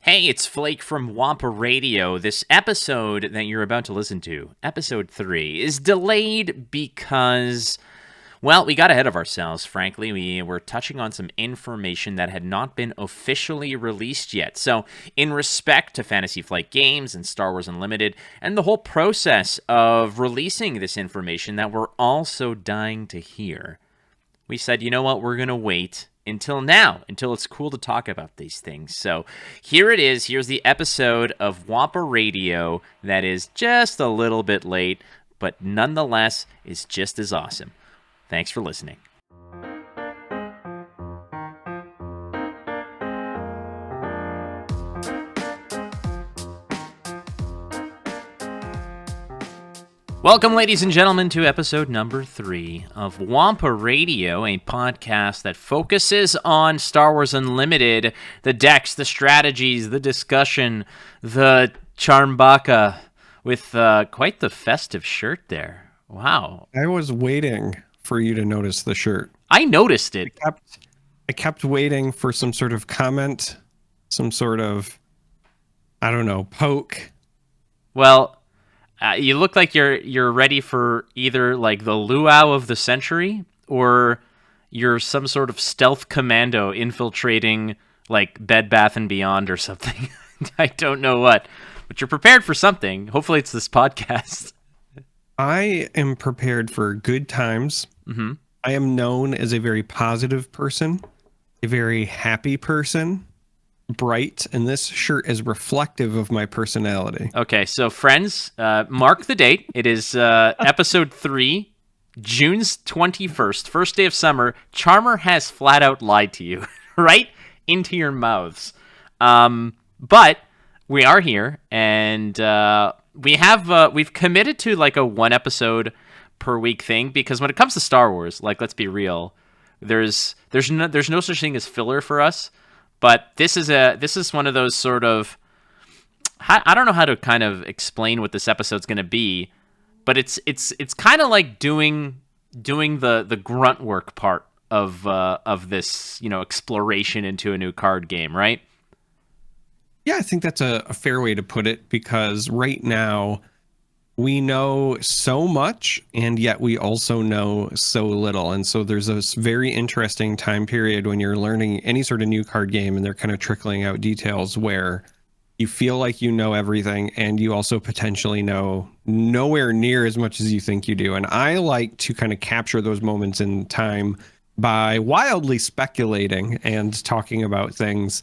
Hey, it's Flake from Wampa Radio. This episode that you're about to listen to, episode 3, is delayed because, well, we got ahead of ourselves, frankly. We were touching on some information that had not been officially released yet. So, in respect to Fantasy Flight Games and Star Wars Unlimited, and the whole process of releasing this information that we're all so dying to hear, we said, you know what, we're going to wait until now, until it's cool to talk about these things. So here it is. Here's the episode of Wampa Radio that is just a little bit late, but nonetheless is just as awesome. Thanks for listening. Welcome, ladies and gentlemen, to episode number 3 of Wampa Radio, a podcast that focuses on Star Wars Unlimited, the decks, the strategies, the discussion, the Charmbaka, with quite the festive shirt there. Wow. I was waiting for you to notice the shirt. I noticed it. I kept waiting for some sort of comment, some sort of, I don't know, poke. Well, you look like you're ready for either like the luau of the century, or you're some sort of stealth commando infiltrating like Bed Bath & Beyond or something. I don't know what, but you're prepared for something. Hopefully it's this podcast. I am prepared for good times. Mm-hmm. I am known as a very positive person, a very happy person, bright, and this shirt is reflective of my personality. Okay, so friends, mark the date. It is episode 3, June 21st, first day of summer. Charmer has flat out lied to you, right into your mouths. But we are here, and we've committed to like a 1 episode per week thing, because when it comes to Star Wars, like, let's be real, there's no such thing as filler for us. But this is one of those sort of, I don't know how to kind of explain what this episode's going to be, but it's kind of like doing the grunt work part of this, exploration into a new card game, right? Yeah, I think that's a fair way to put it, because right now we know so much, and yet we also know so little. And so there's this very interesting time period when you're learning any sort of new card game and they're kind of trickling out details where you feel like you know everything, and you also potentially know nowhere near as much as you think you do. And I like to kind of capture those moments in time by wildly speculating and talking about things,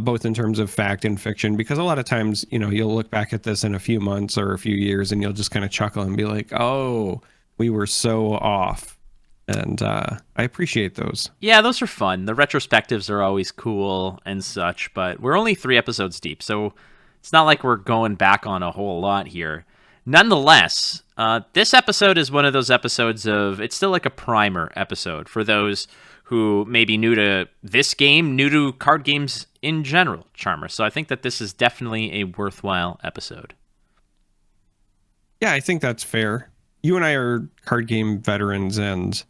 both in terms of fact and fiction, because a lot of times, you'll look back at this in a few months or a few years and you'll just kind of chuckle and be like, oh, we were so off. And I appreciate those. Yeah, those are fun. The retrospectives are always cool and such, but we're only 3 episodes deep, so it's not like we're going back on a whole lot here. Nonetheless, this episode is one of those episodes it's still like a primer episode for those who may be new to this game, new to card games in general, Charmer. So I think that this is definitely a worthwhile episode. Yeah, I think that's fair. You and I are card game veterans, and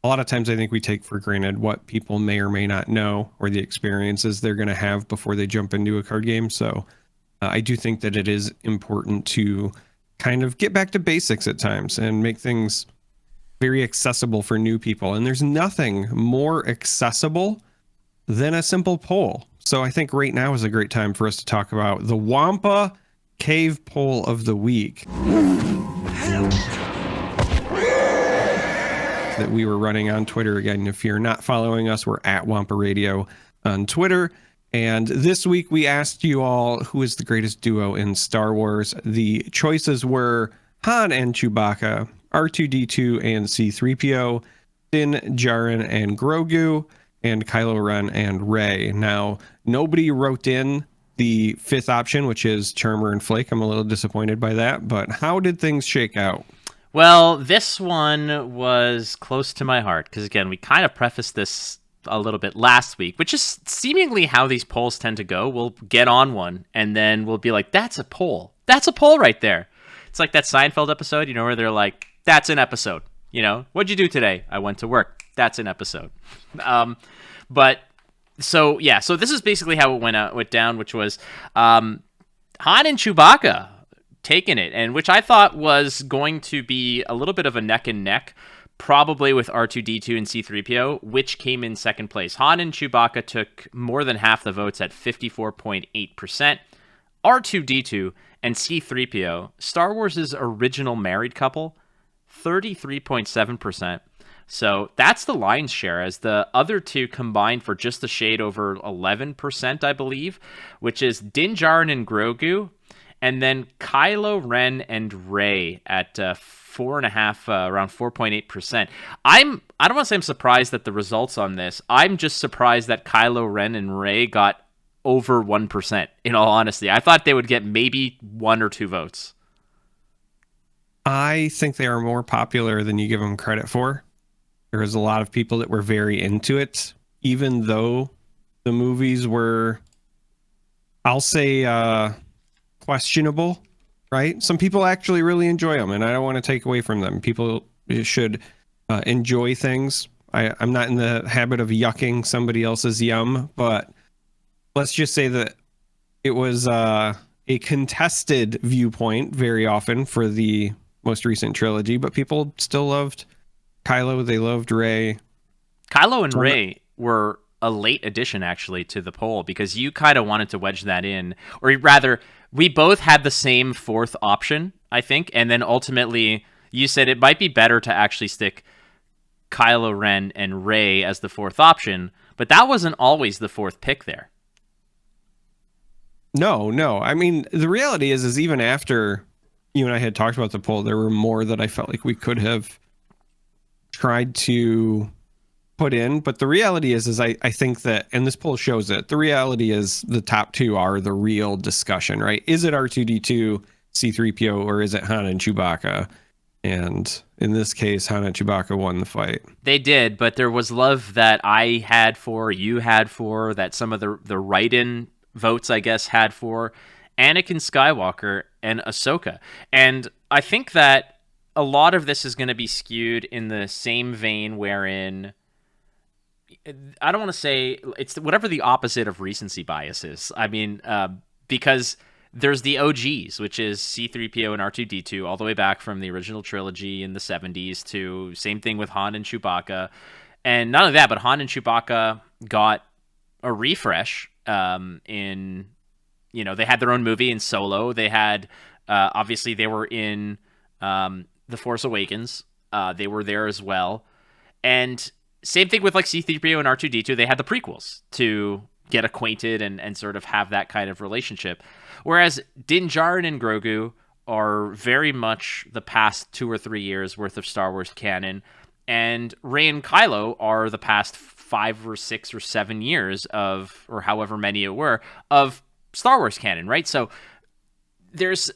a lot of times I think we take for granted what people may or may not know, or the experiences they're going to have before they jump into a card game. So I do think that it is important to kind of get back to basics at times and make things very accessible for new people. And there's nothing more accessible than a simple poll. So I think right now is a great time for us to talk about the Wampa Cave Poll of the Week that we were running on Twitter. Again, if you're not following us, we're at Wampa Radio on Twitter. And this week we asked you all, who is the greatest duo in Star Wars? The choices were Han and Chewbacca, R2-D2 and C-3PO, Din Djarin and Grogu, and Kylo Ren and Rey. Now, nobody wrote in the 5th option, which is Charmer and Flake. I'm a little disappointed by that, but how did things shake out? Well, this one was close to my heart, because again, we kind of prefaced this a little bit last week, which is seemingly how these polls tend to go. We'll get on one, and then we'll be like, that's a poll. That's a poll right there. It's like that Seinfeld episode, where they're like, that's an episode. What'd you do today? I went to work. That's an episode. But So this is basically how it went down, which was Han and Chewbacca taking it, and which I thought was going to be a little bit of a neck and neck, probably with R2D2 and C3PO, which came in second place. Han and Chewbacca took more than half the votes at 54.8%. R2D2 and C3PO, Star Wars' original married couple, 33.7%. So that's the lion's share, as the other two combined for just a shade over 11%, I believe, which is Din Djarin and Grogu, and then Kylo Ren and Rey at 4.5%, around 4.8%. I don't want to say I'm surprised at the results on this. I'm just surprised that Kylo Ren and Rey got over 1%, in all honesty. I thought they would get maybe 1 or 2 votes. I think they are more popular than you give them credit for. There was a lot of people that were very into it, even though the movies were, I'll say, questionable, right? Some people actually really enjoy them, and I don't want to take away from them. People should enjoy things. I'm not in the habit of yucking somebody else's yum, but let's just say that it was a contested viewpoint very often for the most recent trilogy, but people still loved Kylo, they loved Rey. Kylo and Rey were a late addition, actually, to the poll, because you kind of wanted to wedge that in, or rather, we both had the same fourth option, I think, and then ultimately you said it might be better to actually stick Kylo Ren and Rey as the fourth option, but that wasn't always the fourth pick there. No. I mean, the reality is even after you and I had talked about the poll, there were more that I felt like we could have tried to put in, but the reality is I think that, and this poll shows it, the reality is the top two are the real discussion, right? Is it R2D2, C3PO, or is it Han and Chewbacca? And in this case, Han and Chewbacca won the fight. They did, but there was love that I had for, you had for, that some of the write-in votes, I guess, had for Anakin Skywalker and Ahsoka. And I think that a lot of this is going to be skewed in the same vein wherein, I don't want to say, it's whatever the opposite of recency bias is. I mean, because there's the OGs, which is C-3PO and R2-D2, all the way back from the original trilogy in the 70s to same thing with Han and Chewbacca. And not only that, but Han and Chewbacca got a refresh in, they had their own movie in Solo. They had, obviously they were in The Force Awakens. They were there as well. And same thing with like C-3PO and R2-D2. They had the prequels to get acquainted and sort of have that kind of relationship. Whereas Din Djarin and Grogu are very much the past 2 or 3 years worth of Star Wars canon. And Rey and Kylo are the past 5 or 6 or 7 years of, or however many it were, of Star Wars canon, right? So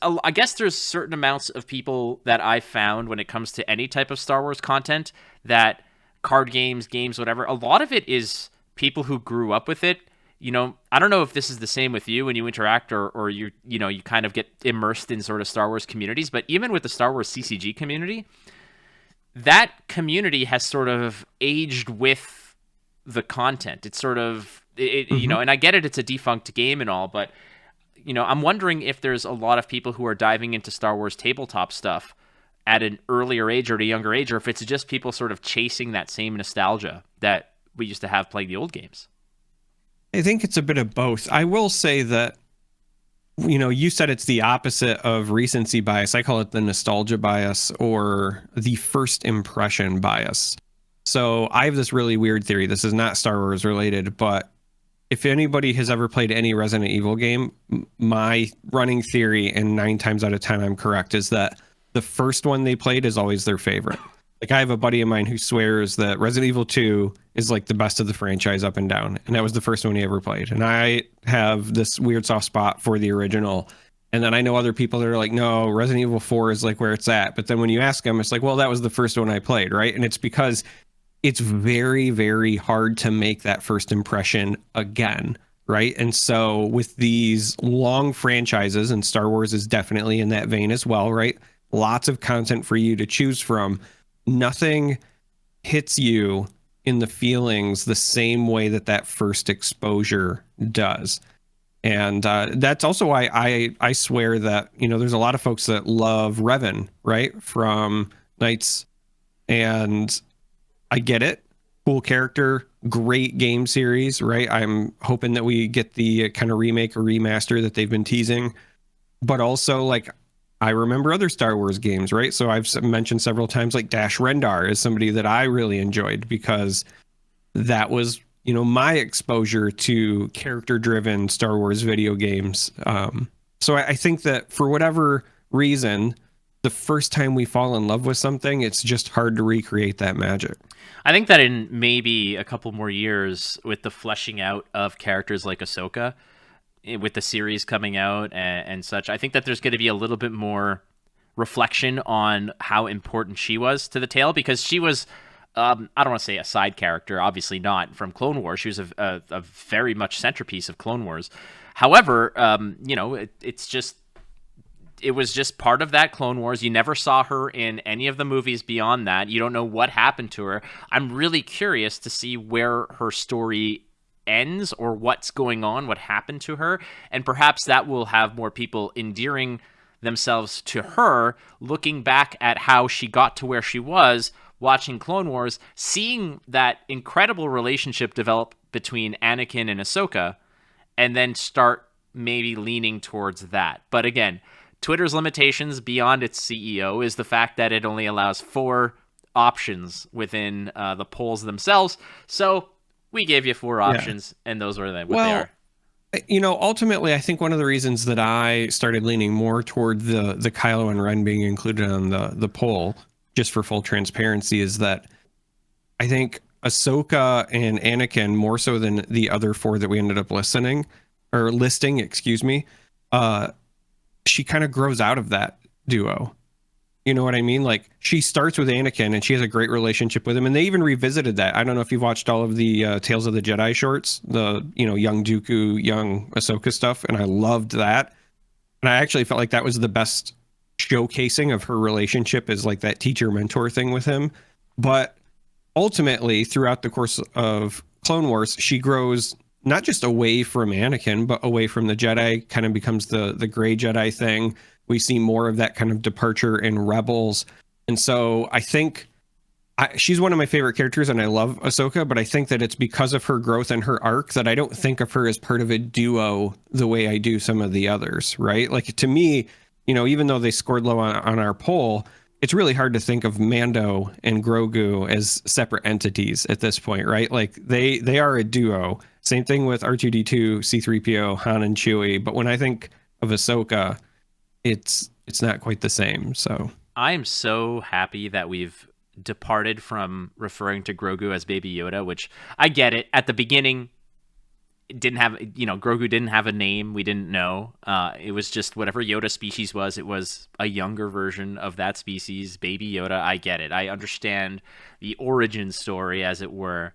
I guess there's certain amounts of people that I've found when it comes to any type of Star Wars content, that card games, whatever, a lot of it is people who grew up with it. I don't know if this is the same with you when you interact or you kind of get immersed in sort of Star Wars communities, but even with the Star Wars CCG community, that community has sort of aged with the content. It's sort of, and I get it, it's a defunct game and all, but I'm wondering if there's a lot of people who are diving into Star Wars tabletop stuff at an earlier age or at a younger age, or if it's just people sort of chasing that same nostalgia that we used to have playing the old games. I think it's a bit of both. I will say that, you said it's the opposite of recency bias. I call it the nostalgia bias or the first impression bias. So I have this really weird theory. This is not Star Wars related, but if anybody has ever played any Resident Evil game, my running theory, and 9 times out of 10 I'm correct, is that the first one they played is always their favorite. Like, I have a buddy of mine who swears that Resident Evil 2 is like the best of the franchise up and down, and that was the first one he ever played. And I have this weird soft spot for the original. And then I know other people that are like, no, Resident Evil 4 is like where it's at. But then when you ask them, it's like, well, that was the first one I played, right? And it's because it's very, very hard to make that first impression again, right? And so with these long franchises, and Star Wars is definitely in that vein as well, right? Lots of content for you to choose from. Nothing hits you in the feelings the same way that first exposure does. And that's also why I swear that, there's a lot of folks that love Revan, right, from Knights, and I get it. Cool character, great game series, right? I'm hoping that we get the kind of remake or remaster that they've been teasing. But also, like, I remember other Star Wars games, right? So I've mentioned several times, like, Dash Rendar is somebody that I really enjoyed because that was, my exposure to character-driven Star Wars video games. So I think that for whatever reason, the first time we fall in love with something, it's just hard to recreate that magic. I think that in maybe a couple more years, with the fleshing out of characters like Ahsoka, with the series coming out and such, I think that there's going to be a little bit more reflection on how important she was to the tale, because she was, I don't want to say a side character, obviously not, from Clone Wars. She was a very much centerpiece of Clone Wars. However, it was just part of that Clone Wars. You never saw her in any of the movies beyond that. You don't know what happened to her. I'm really curious to see where her story ends or what's going on, what happened to her. And perhaps that will have more people endearing themselves to her, looking back at how she got to where she was, watching Clone Wars, seeing that incredible relationship develop between Anakin and Ahsoka, and then start maybe leaning towards that. But again, Twitter's limitations beyond its CEO is the fact that it only allows 4 options within the polls themselves. So we gave you 4 options, and those are what they are. Ultimately, I think one of the reasons that I started leaning more toward the Kylo and Ren being included on the poll, just for full transparency, is that I think Ahsoka and Anakin, more so than the other 4 that we ended up listing, she kind of grows out of that duo. You know what I mean? Like, she starts with Anakin and she has a great relationship with him. And they even revisited that. I don't know if you've watched all of the Tales of the Jedi shorts, the, young Dooku, young Ahsoka stuff. And I loved that. And I actually felt like that was the best showcasing of her relationship, is like that teacher mentor thing with him. But ultimately, throughout the course of Clone Wars, she grows not just away from Anakin, but away from the Jedi, kind of becomes the gray Jedi thing. We see more of that kind of departure in Rebels. And so I think she's one of my favorite characters, and I love Ahsoka, but I think that it's because of her growth and her arc that I don't think of her as part of a duo the way I do some of the others, right? Like, to me, even though they scored low on our poll, it's really hard to think of Mando and Grogu as separate entities at this point, right? Like, they are a duo. Same thing with R2-D2, C-3PO, Han, and Chewie. But when I think of Ahsoka, it's not quite the same. So I am so happy that we've departed from referring to Grogu as Baby Yoda, which I get it. At the beginning, it didn't have, Grogu didn't have a name. We didn't know. It was just whatever Yoda species was. It was a younger version of that species, Baby Yoda. I get it. I understand the origin story, as it were.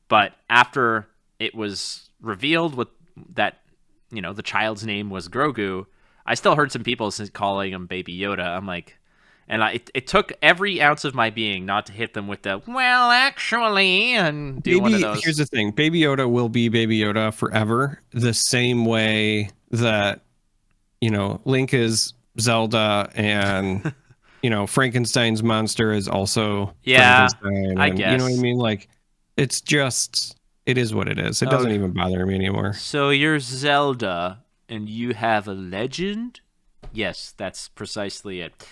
But after it was revealed that, the child's name was Grogu, I still heard some people calling him Baby Yoda. I'm like, and it took every ounce of my being not to hit them with the, well, actually, and do one of those. Here's the thing. Baby Yoda will be Baby Yoda forever, the same way that, Link is Zelda, and, Frankenstein's monster is also Frankenstein. I guess. You know what I mean? Like, it's just, it is what it is. It doesn't even bother me anymore. So you're Zelda, and you have a legend? Yes, that's precisely it.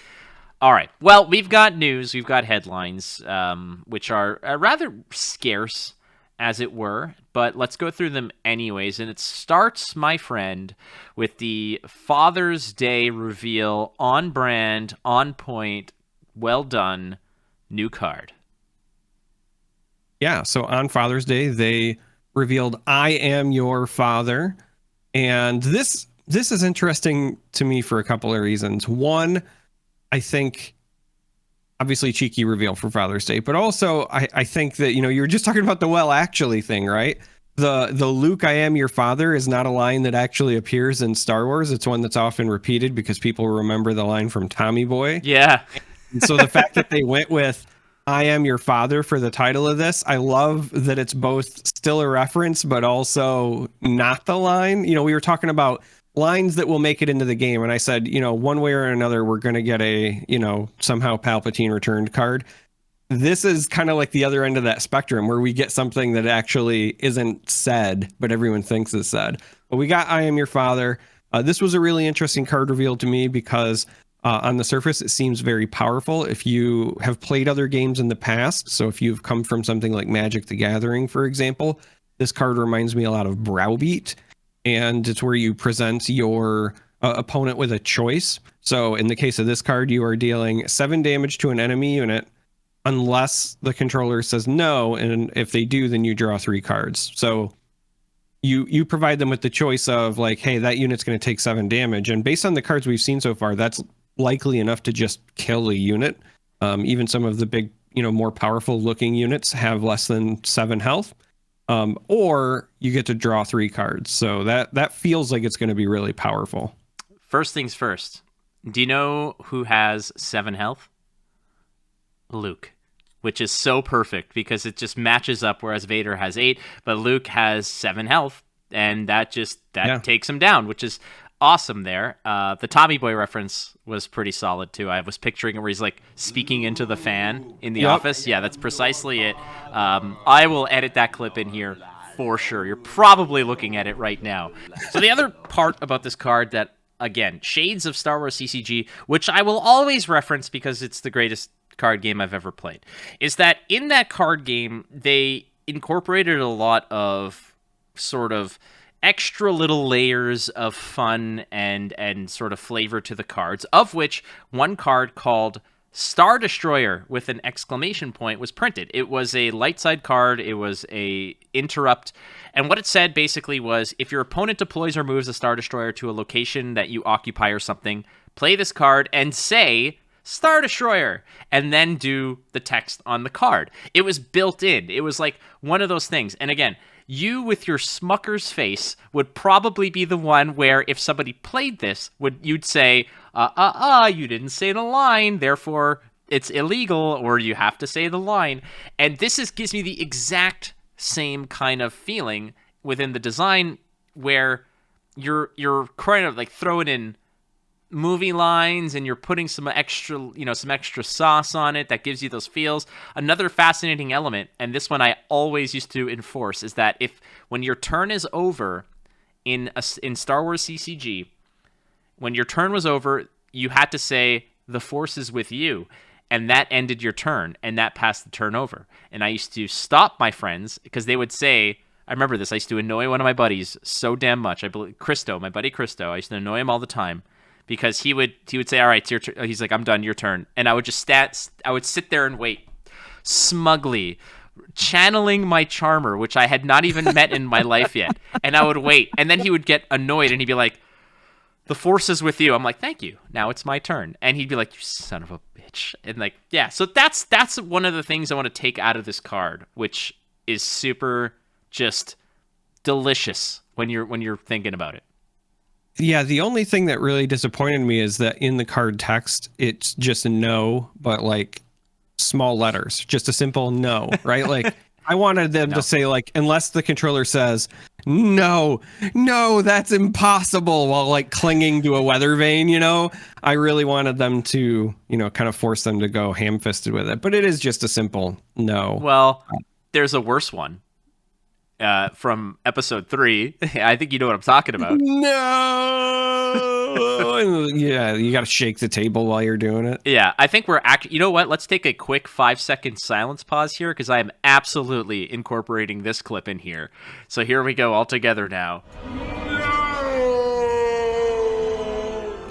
All right. Well, we've got news. We've got headlines, which are rather scarce, as it were. But let's go through them anyways. And it starts, my friend, with the Father's Day reveal. On brand, on point, well done, new card. Yeah, so on Father's Day, they revealed I Am Your Father. And this is interesting to me for a couple of reasons. One, I think, obviously, cheeky reveal for Father's Day, but also I think that, you were just talking about the well, actually thing, right? The Luke, I am your father is not a line that actually appears in Star Wars. It's one that's often repeated because people remember the line from Tommy Boy. Yeah. And so the fact that they went with I am your father for the title of this. I love that it's both still a reference, but also not the line. We were talking about lines that will make it into the game. And I said, one way or another, we're going to get a, somehow Palpatine returned card. This is kind of like the other end of that spectrum where we get something that actually isn't said, but everyone thinks is said. But we got I am your father. This was a really interesting card reveal to me because on the surface, it seems very powerful. If you have played other games in the past, so if you've come from something like Magic the Gathering, for example, this card reminds me a lot of Browbeat. And it's where you present your opponent with a choice. So in the case of this card, you are dealing 7 damage to an enemy unit unless the controller says no. And if they do, then you draw 3 cards. So you provide them with the choice of like, hey, that unit's going to take 7 damage. And based on the cards we've seen so far, that's likely enough to just kill a unit. Even some of the big, more powerful looking units have less than 7 health. Or you get to draw 3 cards. So that feels like it's going to be really powerful. First things first. Do you know who has 7 health? Luke. Which is so perfect because it just matches up, whereas Vader has 8, but Luke has 7 health. And that takes him down, which is awesome there. The Tommy Boy reference was pretty solid too. I was picturing it where he's like speaking into the fan in the office. Yeah, that's precisely it. I will edit that clip in here for sure. You're probably looking at it right now. So the other part about this card that, again, shades of Star Wars CCG, which I will always reference because it's the greatest card game I've ever played, is that in that card game, they incorporated a lot of sort of extra little layers of fun and sort of flavor to the cards, of which one card called Star Destroyer with an exclamation point was printed. It was a light side card. It was a interrupt. And what it said basically was, if your opponent deploys or moves a Star Destroyer to a location that you occupy or something, play this card and say Star Destroyer, and then do the text on the card. It was built in. It was like one of those things. And again, you with your Smucker's face would probably be the one where if somebody played this, you'd say, you didn't say the line, therefore it's illegal, or you have to say the line. And this gives me the exact same kind of feeling within the design where you're kind of like throwing in movie lines and you're putting some extra sauce on it that gives you those feels. Another fascinating element, and this one I always used to enforce, is that when your turn is over in Star Wars CCG, when your turn was over, you had to say the Force is with you, and that ended your turn, and that passed the turn over. And I used to stop my friends because they would say, I remember this, I used to annoy one of my buddies so damn much. I believe my buddy Christo, I used to annoy him all the time. Because he would say, all right, it's your turn. He's like, I'm done, your turn. And I would I would sit there and wait, smugly, channeling my charmer, which I had not even met in my life yet. And I would wait. And then he would get annoyed and he'd be like, the Force is with you. I'm like, thank you. Now it's my turn. And he'd be like, you son of a bitch. And like, yeah, so that's one of the things I want to take out of this card, which is super just delicious when you're thinking about it. Yeah, the only thing that really disappointed me is that in the card text, it's just a no, but like small letters, just a simple no, right? Like I wanted them to say like, unless the controller says, no, that's impossible, while like clinging to a weather vane, I really wanted them to, kind of force them to go ham-fisted with it. But it is just a simple no. Well, there's a worse one. From episode 3. I think you know what I'm talking about. No! Yeah, you got to shake the table while you're doing it. Yeah, I think we're actually... You know what? Let's take a quick 5-second silence pause here, because I am absolutely incorporating this clip in here. So here we go all together now.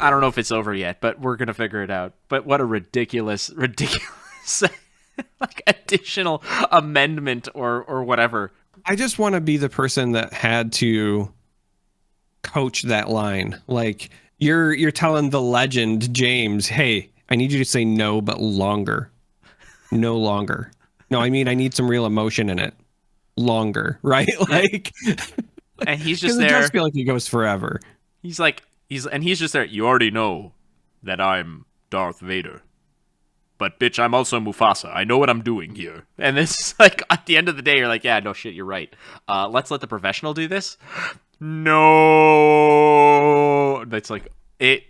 I don't know if it's over yet, but we're going to figure it out. But what a ridiculous like additional amendment or whatever. I just want to be the person that had to coach that line. Like you're telling the legend James, hey, I need you to say no, but longer. No longer. No, I mean I need some real emotion in it. Longer, right? Like, and he's just there. It does feel like it goes forever. He's just there. You already know that I'm Darth Vader. but bitch, I'm also Mufasa. I know what I'm doing here. And this is like, at the end of the day, you're like, yeah, no shit, you're right. Let's let the professional do this. No. That's like, it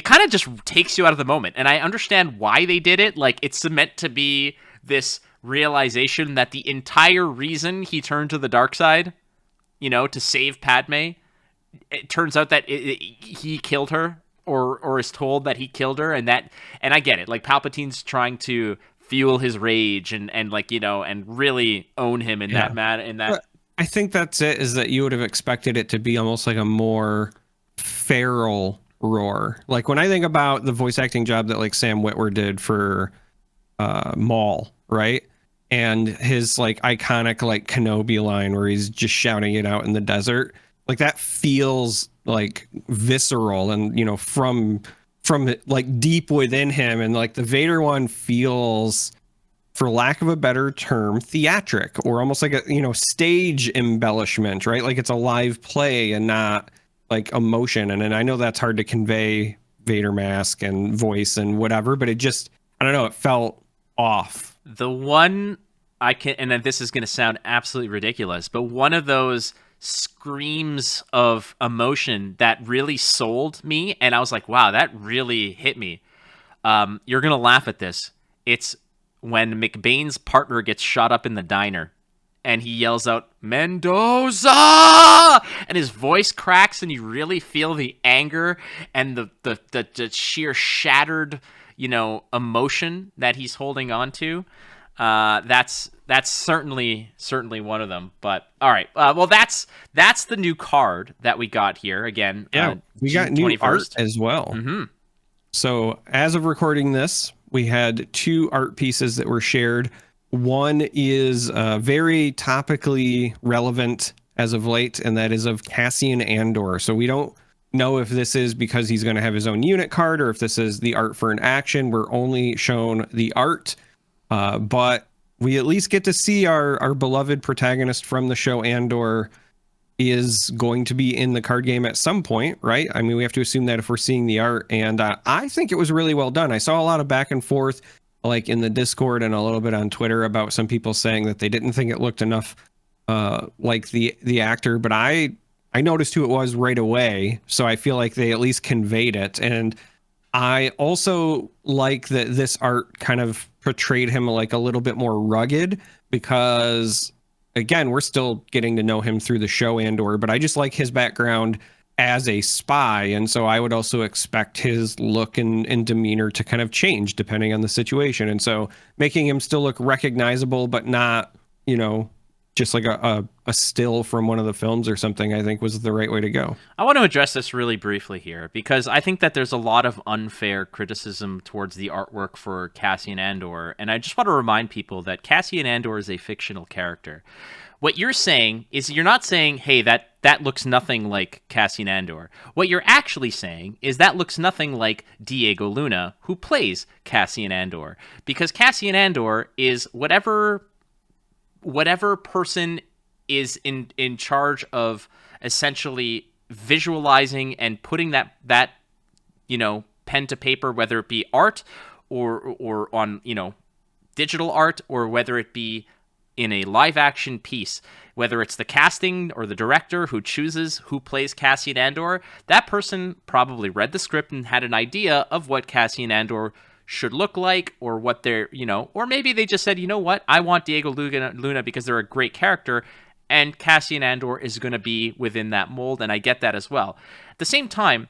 kind of just takes you out of the moment. And I understand why they did it. Like, it's meant to be this realization that the entire reason he turned to the dark side, to save Padme, it turns out that he killed her, or is told that he killed her, and I get it. Like, Palpatine's trying to fuel his rage and really own him in that matter. But I think that's it. Is that you would have expected it to be almost like a more feral roar. Like, when I think about the voice acting job that like Sam Witwer did for Maul, right? And his like iconic like Kenobi line where he's just shouting it out in the desert, like that feels like visceral and from like deep within him. And like the Vader one feels, for lack of a better term, theatric, or almost like a stage embellishment, right? Like it's a live play and not like emotion. And I know that's hard to convey Vader mask and voice and whatever, but it just, I don't know, it felt off. The one and this is going to sound absolutely ridiculous, but one of those screams of emotion that really sold me, and I was like, wow, that really hit me. You're going to laugh at this. It's when McBain's partner gets shot up in the diner, and he yells out, Mendoza! And his voice cracks, and you really feel the anger and the sheer shattered, emotion that he's holding on to. That's certainly one of them. But all right, well, that's the new card that we got here again. Yeah, we got new 21st. art as well. Mm-hmm. So as of recording this, we had 2 art pieces that were shared. One is very topically relevant as of late, and that is of Cassian Andor. So we don't know if this is because he's going to have his own unit card or if this is the art for an action. We're only shown the art. But we at least get to see our beloved protagonist from the show Andor is going to be in the card game at some point, right? I mean, we have to assume that if we're seeing the art. And I think it was really well done. I saw a lot of back and forth, like in the Discord and a little bit on Twitter, about some people saying that they didn't think it looked enough like the actor. But I noticed who it was right away. So I feel like they at least conveyed it. And I also like that this art kind of portrayed him like a little bit more rugged, because again, we're still getting to know him through the show Andor, but I just like his background as a spy. And so I would also expect his look and demeanor to kind of change depending on the situation. And so making him still look recognizable, but not, just like a still from one of the films or something, I think was the right way to go. I want to address this really briefly here, because I think that there's a lot of unfair criticism towards the artwork for Cassian Andor, and I just want to remind people that Cassian Andor is a fictional character. What you're saying is, you're not saying, hey, that looks nothing like Cassian Andor. What you're actually saying is that looks nothing like Diego Luna, who plays Cassian Andor, because Cassian Andor is whatever person is in charge of essentially visualizing and putting that pen to paper, whether it be art or on digital art, or whether it be in a live action piece, whether it's the casting or the director who chooses who plays Cassian Andor, that person probably read the script and had an idea of what Cassian Andor should look like, or what they're, or maybe they just said, you know what, I want Diego Luna because they're a great character, and Cassian Andor is going to be within that mold, and I get that as well. At the same time,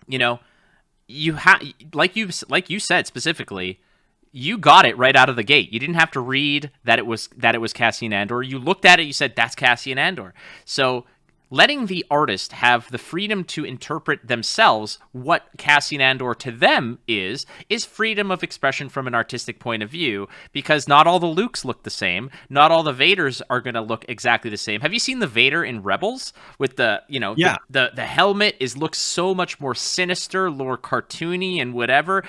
you have, like you said specifically, you got it right out of the gate. You didn't have to read that it was Cassian Andor. You looked at it, you said, that's Cassian Andor. So letting the artist have the freedom to interpret themselves what Cassian Andor to them is freedom of expression from an artistic point of view, because not all the Lukes look the same. Not all the Vaders are going to look exactly the same. Have you seen the Vader in Rebels with the helmet looks so much more sinister, more cartoony and whatever.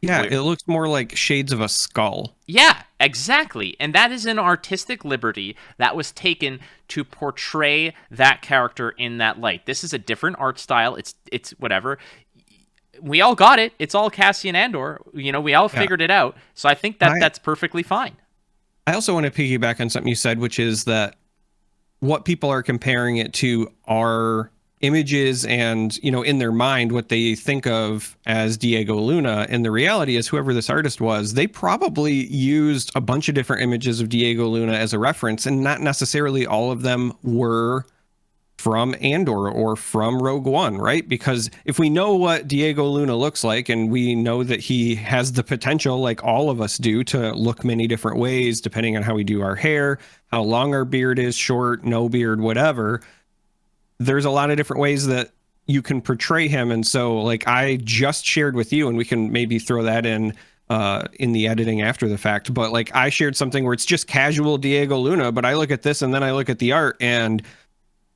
Yeah, it looks more like shades of a skull. Yeah, exactly. And that is an artistic liberty that was taken to portray that character in that light. This is a different art style. It's whatever. we all got it. It's all Cassian Andor. You know, we all figured it out. So I think that's perfectly fine. I also want to piggyback on something you said, which is that what people are comparing it to are images and, you know, in their mind, what they think of as Diego Luna. And the reality is whoever this artist was, they probably used a bunch of different images of Diego Luna as a reference, and not necessarily all of them were from Andor or from Rogue One, right? Because if we know what Diego Luna looks like, and we know that he has the potential, like all of us do, to look many different ways, depending on how we do our hair, how long our beard is, short, no beard, whatever, there's a lot of different ways that you can portray him. And so like I just shared with you, and we can maybe throw that in the editing after the fact, but like I shared something where it's just casual Diego Luna, but I look at this and then I look at the art and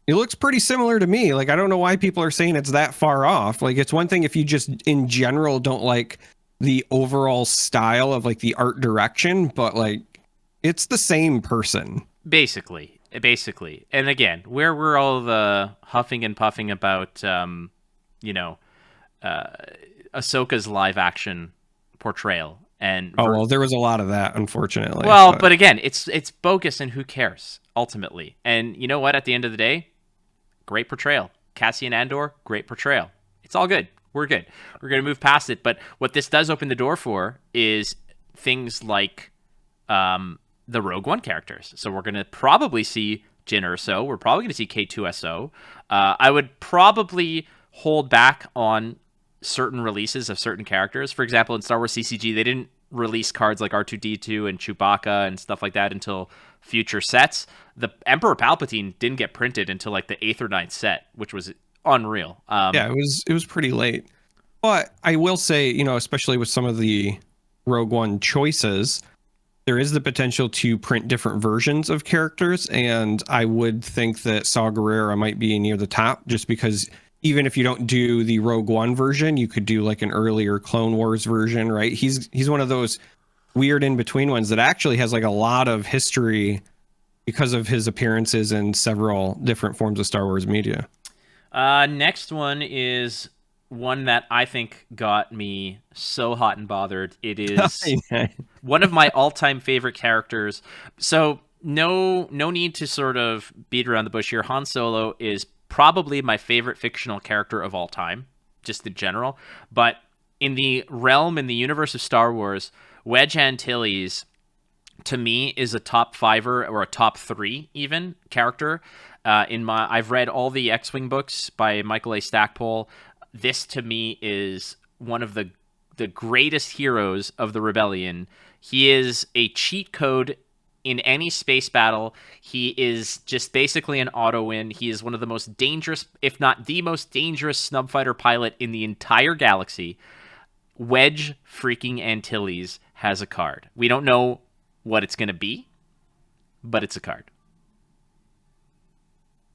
it looks pretty similar to me. Like, I don't know why people are saying it's that far off. Like, it's one thing if you just in general don't like the overall style of like the art direction, but like it's the same person. Basically. And again, where were all the huffing and puffing about, Ahsoka's live action portrayal? And well, there was a lot of that, unfortunately. Well, but again, it's bogus, and who cares ultimately? And you know what? At the end of the day, great portrayal. Cassian Andor, great portrayal. It's all good. We're good. We're going to move past it. But what this does open the door for is things like the Rogue One characters. So we're going to probably see Jyn Erso. We're probably going to see K2SO. I would probably hold back on certain releases of certain characters. For example, in Star Wars CCG, they didn't release cards like R2-D2 and Chewbacca and stuff like that until future sets. The Emperor Palpatine didn't get printed until like the 8th or 9th set, which was unreal. Yeah, it was pretty late. But I will say, you know, especially with some of the Rogue One choices, there is the potential to print different versions of characters, and I would think that Saw Gerrera might be near the top, just because even if you don't do the Rogue One version, you could do like an earlier Clone Wars version, right? He's one of those weird in-between ones that actually has like a lot of history because of his appearances in several different forms of Star Wars media. Next one is one that I think got me so hot and bothered. It is one of my all-time favorite characters. So no need to sort of beat around the bush here. Han Solo is probably my favorite fictional character of all time, just in general. But in the universe of Star Wars, Wedge Antilles, to me, is a top 5er or a top 3 even character. I've read all the X-Wing books by Michael A. Stackpole. This to me is one of the greatest heroes of the Rebellion. He is a cheat code in any space battle. He is just basically an auto win. He is one of the most dangerous, if not the most dangerous, snub fighter pilot in the entire galaxy. Wedge freaking Antilles has a card. We don't know what it's going to be, but it's a card.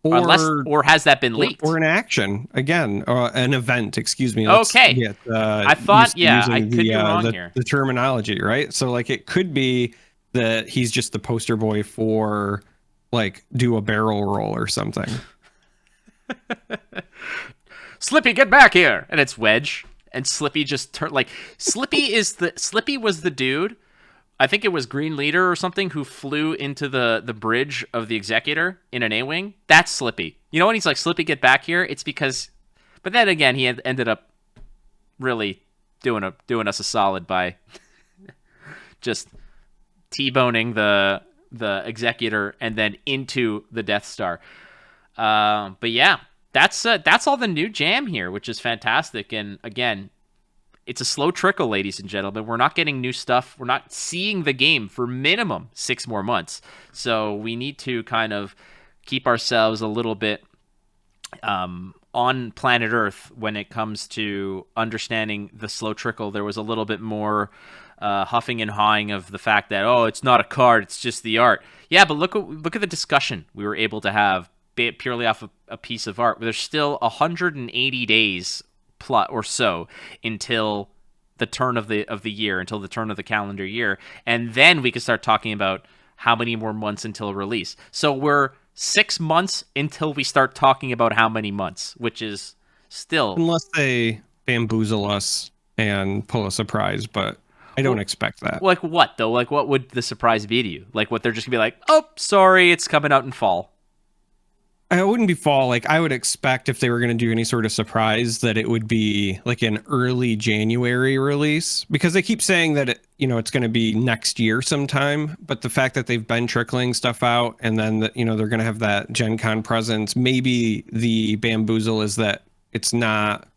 Or has that been leaked? Or an action. Again, an event, excuse me. Okay. I thought, I could be wrong here. The terminology, right? So, like, it could be that he's just the poster boy for, like, do a barrel roll or something. Slippy, get back here! And it's Wedge. And Slippy just turned, like, Slippy was the dude, I think it was Green Leader or something, who flew into the bridge of the Executor in an A-Wing. That's Slippy. You know when he's like, Slippy, get back here? It's because... But then again, he had ended up really doing us a solid by just T-boning the Executor and then into the Death Star. But yeah, that's all the new jam here, which is fantastic. And again, it's a slow trickle, ladies and gentlemen. We're not getting new stuff. We're not seeing the game for minimum 6 more months. So we need to kind of keep ourselves a little bit on planet Earth when it comes to understanding the slow trickle. There was a little bit more huffing and hawing of the fact that, oh, it's not a card, it's just the art. Yeah, but look at the discussion we were able to have purely off of a piece of art. There's still 180 days plot or so until the turn of the year, until the turn of the calendar year, and then we can start talking about how many more months until release. So we're 6 months until we start talking about how many months, which is still, unless they bamboozle us and pull a surprise, but I don't expect that. Like what, though? Like, what would the surprise be to you? Like, what, they're just going to be like, oh, sorry, it's coming out in fall. It wouldn't be fall. Like, I would expect if they were going to do any sort of surprise that it would be like an early January release, because they keep saying that it's going to be next year sometime. But the fact that they've been trickling stuff out, and then that, they're going to have that Gen Con presence, maybe the bamboozle is that it's not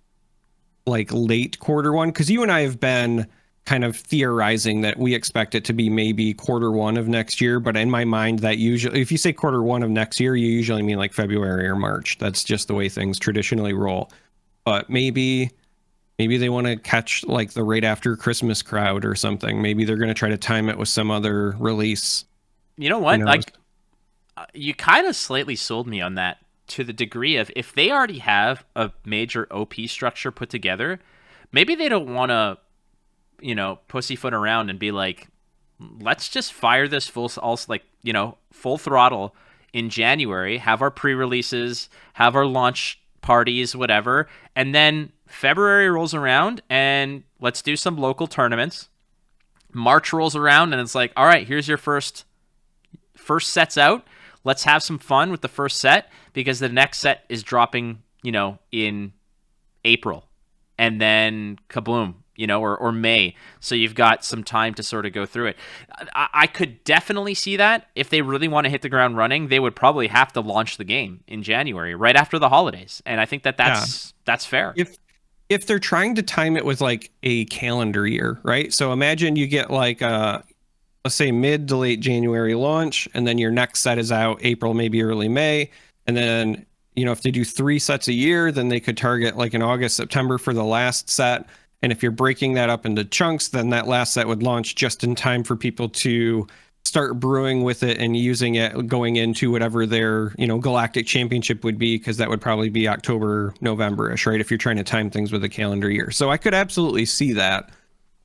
like late Q1, because you and I have been kind of theorizing that we expect it to be maybe Q1 of next year. But in my mind, that usually, if you say Q1 of next year, you usually mean like February or March. That's just the way things traditionally roll. But maybe they want to catch like the right after Christmas crowd or something. Maybe they're going to try to time it with some other release. You know what? Like, you kind of slightly sold me on that, to the degree of, if they already have a major OP structure put together, maybe they don't want to, pussyfoot around and be like, let's just fire this full throttle in January, have our pre-releases, have our launch parties, whatever, and then February rolls around and let's do some local tournaments. March rolls around and it's like, all right, here's your first sets out. Let's have some fun with the first set, because the next set is dropping, in April, and then kabloom, or May. So you've got some time to sort of go through it. I could definitely see that if they really want to hit the ground running, they would probably have to launch the game in January, right after the holidays. And I think that's fair. If they're trying to time it with like a calendar year, right? So imagine you get like let's say mid to late January launch, and then your next set is out April, maybe early May. And then, if they do 3 sets a year, then they could target like in August, September for the last set. And if you're breaking that up into chunks, then that last set would launch just in time for people to start brewing with it and using it going into whatever their, Galactic Championship would be, because that would probably be October, November-ish, right? If you're trying to time things with a calendar year. So I could absolutely see that.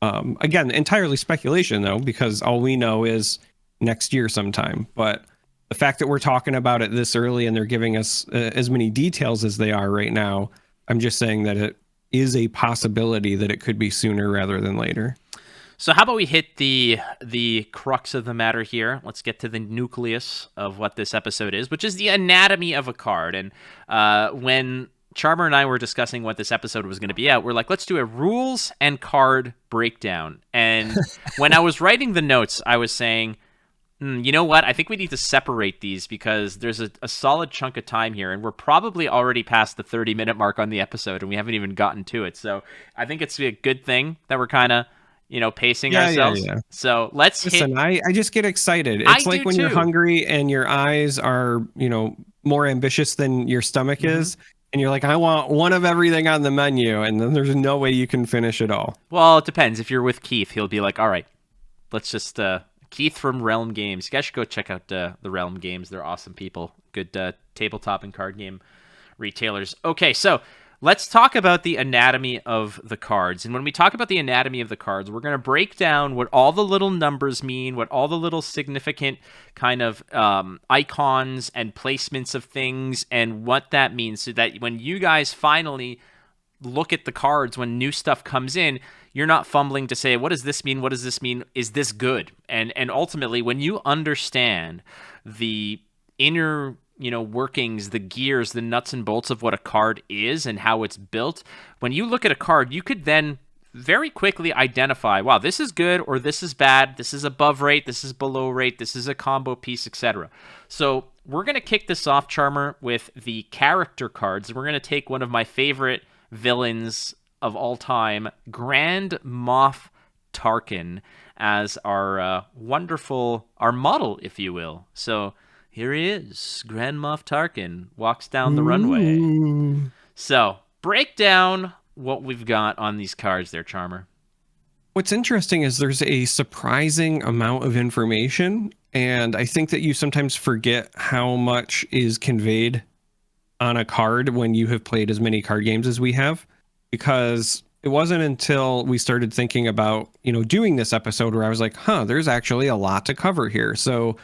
Again, entirely speculation, though, because all we know is next year sometime. But the fact that we're talking about it this early and they're giving us as many details as they are right now, I'm just saying that it is a possibility that it could be sooner rather than later. So how about we hit the crux of the matter here? Let's get to the nucleus of what this episode is, which is the anatomy of a card. And when Charmer and I were discussing what this episode was going to be at, we're like, let's do a rules and card breakdown. And when I was writing the notes, I was saying, you know what? I think we need to separate these, because there's a solid chunk of time here, and we're probably already past the 30-minute mark on the episode, and we haven't even gotten to it. So I think it's a good thing that we're kind of, pacing ourselves. Yeah. So let's Listen, I just get excited. It's like when you're hungry and your eyes are, more ambitious than your stomach is. And you're like, I want one of everything on the menu. And then there's no way you can finish it all. Well, it depends. If you're with Keith, he'll be like, all right, let's just... Keith from Realm Games. You guys should go check out the Realm Games. They're awesome people. Good tabletop and card game retailers. Okay, so let's talk about the anatomy of the cards. And when we talk about the anatomy of the cards, we're going to break down what all the little numbers mean, what all the little significant kind of icons and placements of things, and what that means, so that when you guys finally look at the cards, when new stuff comes in, you're not fumbling to say, what does this mean? What does this mean? Is this good? And ultimately, when you understand the inner, workings, the gears, the nuts and bolts of what a card is and how it's built, when you look at a card, you could then very quickly identify, wow, this is good or this is bad. This is above rate. This is below rate. This is a combo piece, etc. So we're going to kick this off, Charmer, with the character cards. We're going to take one of my favorite villains of all time, Grand Moff Tarkin, as our our model, if you will. So here he is, Grand Moff Tarkin, walks down the runway. So break down what we've got on these cards there, Charmer. What's interesting is there's a surprising amount of information, and I think that you sometimes forget how much is conveyed on a card when you have played as many card games as we have. Because it wasn't until we started thinking about, doing this episode where I was like, there's actually a lot to cover here. So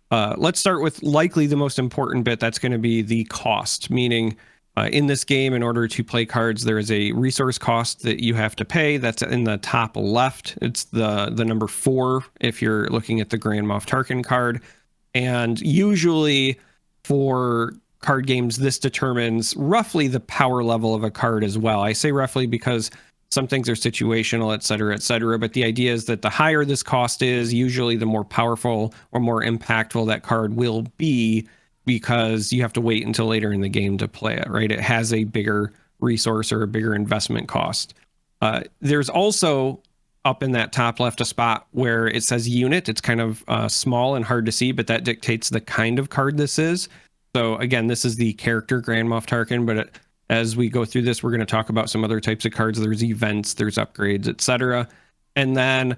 let's start with likely the most important bit. That's going to be the cost, meaning In this game, in order to play cards, there is a resource cost that you have to pay. That's in the top left. It's the number 4 if you're looking at the Grand Moff Tarkin card. And usually for card games, this determines roughly the power level of a card as well. I say roughly because some things are situational, et cetera, et cetera. But the idea is that the higher this cost is, usually the more powerful or more impactful that card will be, because you have to wait until later in the game to play it, right? It has a bigger resource or a bigger investment cost. There's also up in that top left a spot where it says unit. It's kind of small and hard to see, but that dictates the kind of card this is. So again, this is the character Grand Moff Tarkin, but as we go through this, we're going to talk about some other types of cards. There's events, there's upgrades, etc. And then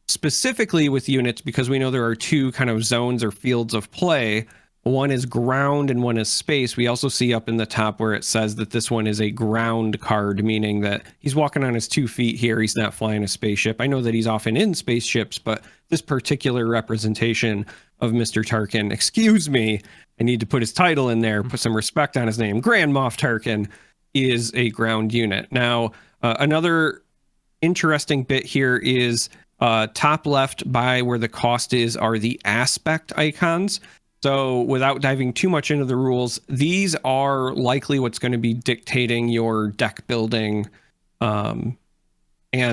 specifically with units, because we know there are 2 kind of zones or fields of play, one is ground and one is space. We also see up in the top where it says that this one is a ground card, meaning that he's walking on his 2 feet here. He's not flying a spaceship. I know that he's often in spaceships, but this particular representation of Mr. Tarkin, excuse me, I need to put his title in there, put some respect on his name. Grand Moff Tarkin is a ground unit. Now, another interesting bit here is top left by where the cost is are the aspect icons. So without diving too much into the rules, these are likely what's going to be dictating your deck building. And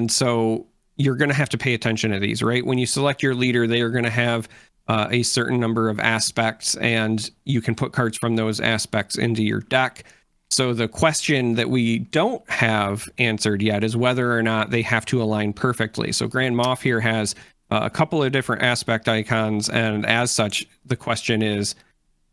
so you're going to have to pay attention to these, right? When you select your leader, they are going to have a certain number of aspects, and you can put cards from those aspects into your deck. So the question that we don't have answered yet is whether or not they have to align perfectly. So Grand Moff here has a couple of different aspect icons, and as such, the question is,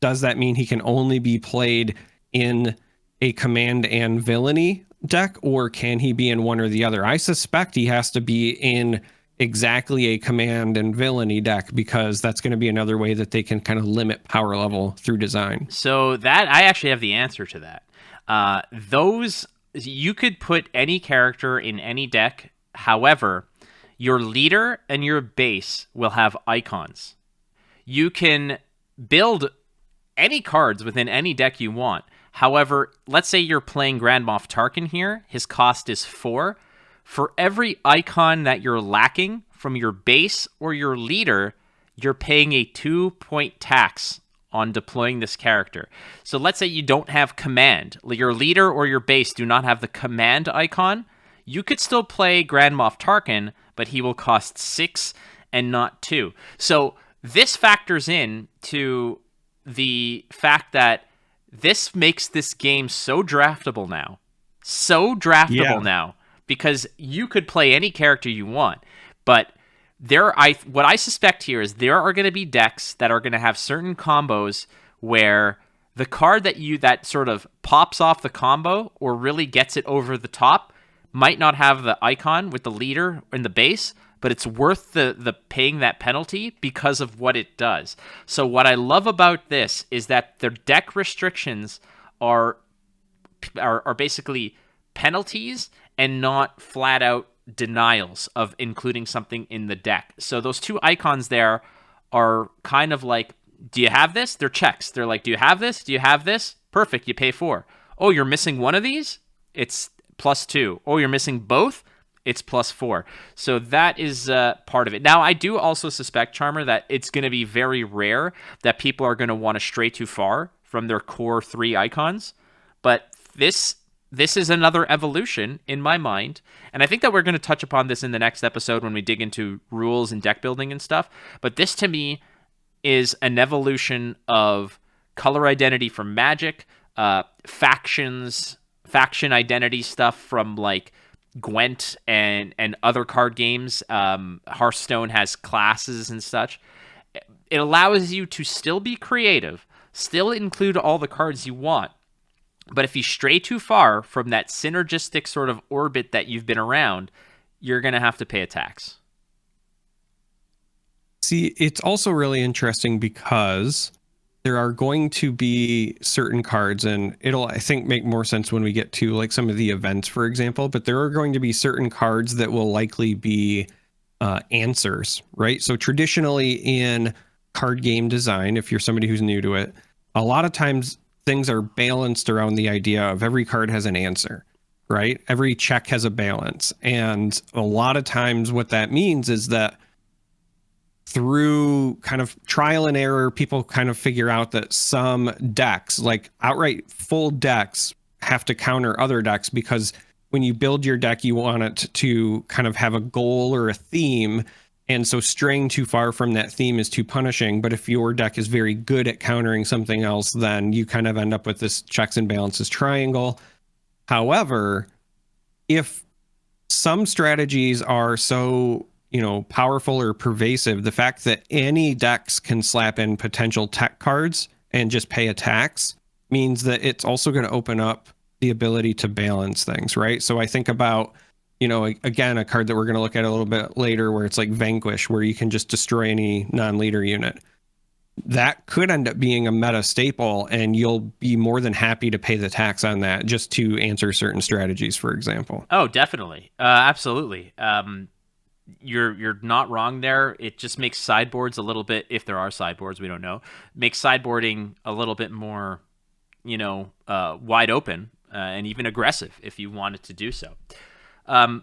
does that mean he can only be played in a command and villainy deck, or can he be in one or the other? I suspect he has to be in exactly a command and villainy deck, because that's going to be another way that they can kind of limit power level through design. So that, I actually have the answer to that. Those, you could put any character in any deck. However, your leader and your base will have icons. You can build any cards within any deck you want. However, let's say you're playing Grand Moff Tarkin here. His cost is 4. For every icon that you're lacking from your base or your leader, you're paying a 2-point tax on deploying this character. So let's say you don't have command. Your leader or your base do not have the command icon. You could still play Grand Moff Tarkin, but he will cost 6 and not 2. So this factors in to the fact that this makes this game so draftable now. Now. Because you could play any character you want. But what I suspect here is there are going to be decks that are going to have certain combos where the card that sort of pops off the combo or really gets it over the top might not have the icon with the leader in the base, but it's worth the paying that penalty because of what it does. So what I love about this is that the deck restrictions are basically penalties and not flat out denials of including something in the deck. So those 2 icons there are kind of like, do you have this? They're checks. They're like, do you have this? Do you have this? Perfect. You pay 4. Oh, you're missing one of these? It's +2. Oh, you're missing both? It's +4. So that is part of it. Now, I do also suspect, Charmer, that it's going to be very rare that people are going to want to stray too far from their core 3 icons. But this is another evolution in my mind. And I think that we're going to touch upon this in the next episode when we dig into rules and deck building and stuff. But this, to me, is an evolution of color identity from Magic, faction identity stuff from like Gwent and other card games. Hearthstone has classes and such. It allows you to still be creative, still include all the cards you want. But if you stray too far from that synergistic sort of orbit that you've been around, you're going to have to pay a tax. See, it's also really interesting because there are going to be certain cards, and it'll, I think, make more sense when we get to like some of the events, for example, but there are going to be certain cards that will likely be answers, right? So traditionally in card game design, if you're somebody who's new to it, a lot of times things are balanced around the idea of every card has an answer, right? Every check has a balance. And a lot of times what that means is that through kind of trial and error, people kind of figure out that some decks, like outright full decks, have to counter other decks, because when you build your deck, you want it to kind of have a goal or a theme. And so straying too far from that theme is too punishing. But if your deck is very good at countering something else, then you kind of end up with this checks and balances triangle. However, if some strategies are so, powerful or pervasive, the fact that any decks can slap in potential tech cards and just pay attacks means that it's also going to open up the ability to balance things, right? So I think about, again, a card that we're going to look at a little bit later where it's like Vanquish, where you can just destroy any non-leader unit. That could end up being a meta staple, and you'll be more than happy to pay the tax on that just to answer certain strategies, for example. Oh, definitely. Absolutely. You're not wrong there. It just makes sideboards a little bit, if there are sideboards, we don't know, makes sideboarding a little bit more, wide open and even aggressive if you wanted to do so.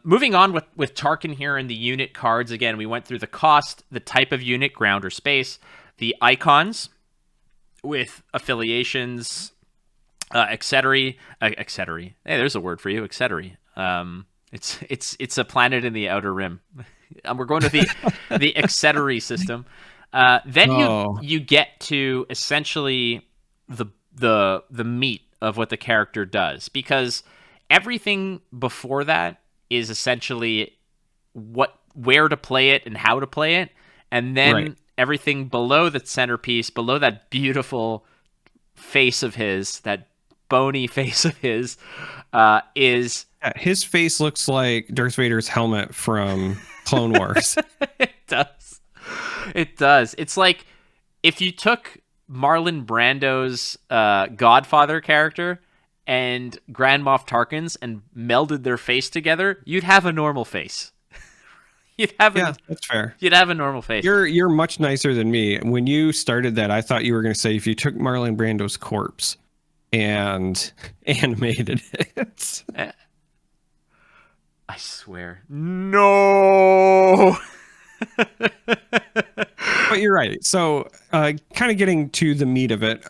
Moving on with Tarkin here in the unit cards. Again, we went through the cost, the type of unit, ground or space, the icons with affiliations, etc. Hey, there's a word for you, etc. It's a planet in the Outer Rim. We're going to the etc. system. Then you get to essentially the meat of what the character does, because everything before that is essentially where to play it and how to play it, and then everything below the centerpiece, below that beautiful face of his, that bony face of his, is his face looks like Darth Vader's helmet from Clone Wars. It does. It's like if you took Marlon Brando's Godfather character and Grand Moff Tarkin's and melded their face together, you'd have a normal face. That's fair. You'd have a normal face. You're much nicer than me. When you started that, I thought you were going to say if you took Marlon Brando's corpse and animated it. I swear. No. But you're right. So kind of getting to the meat of it,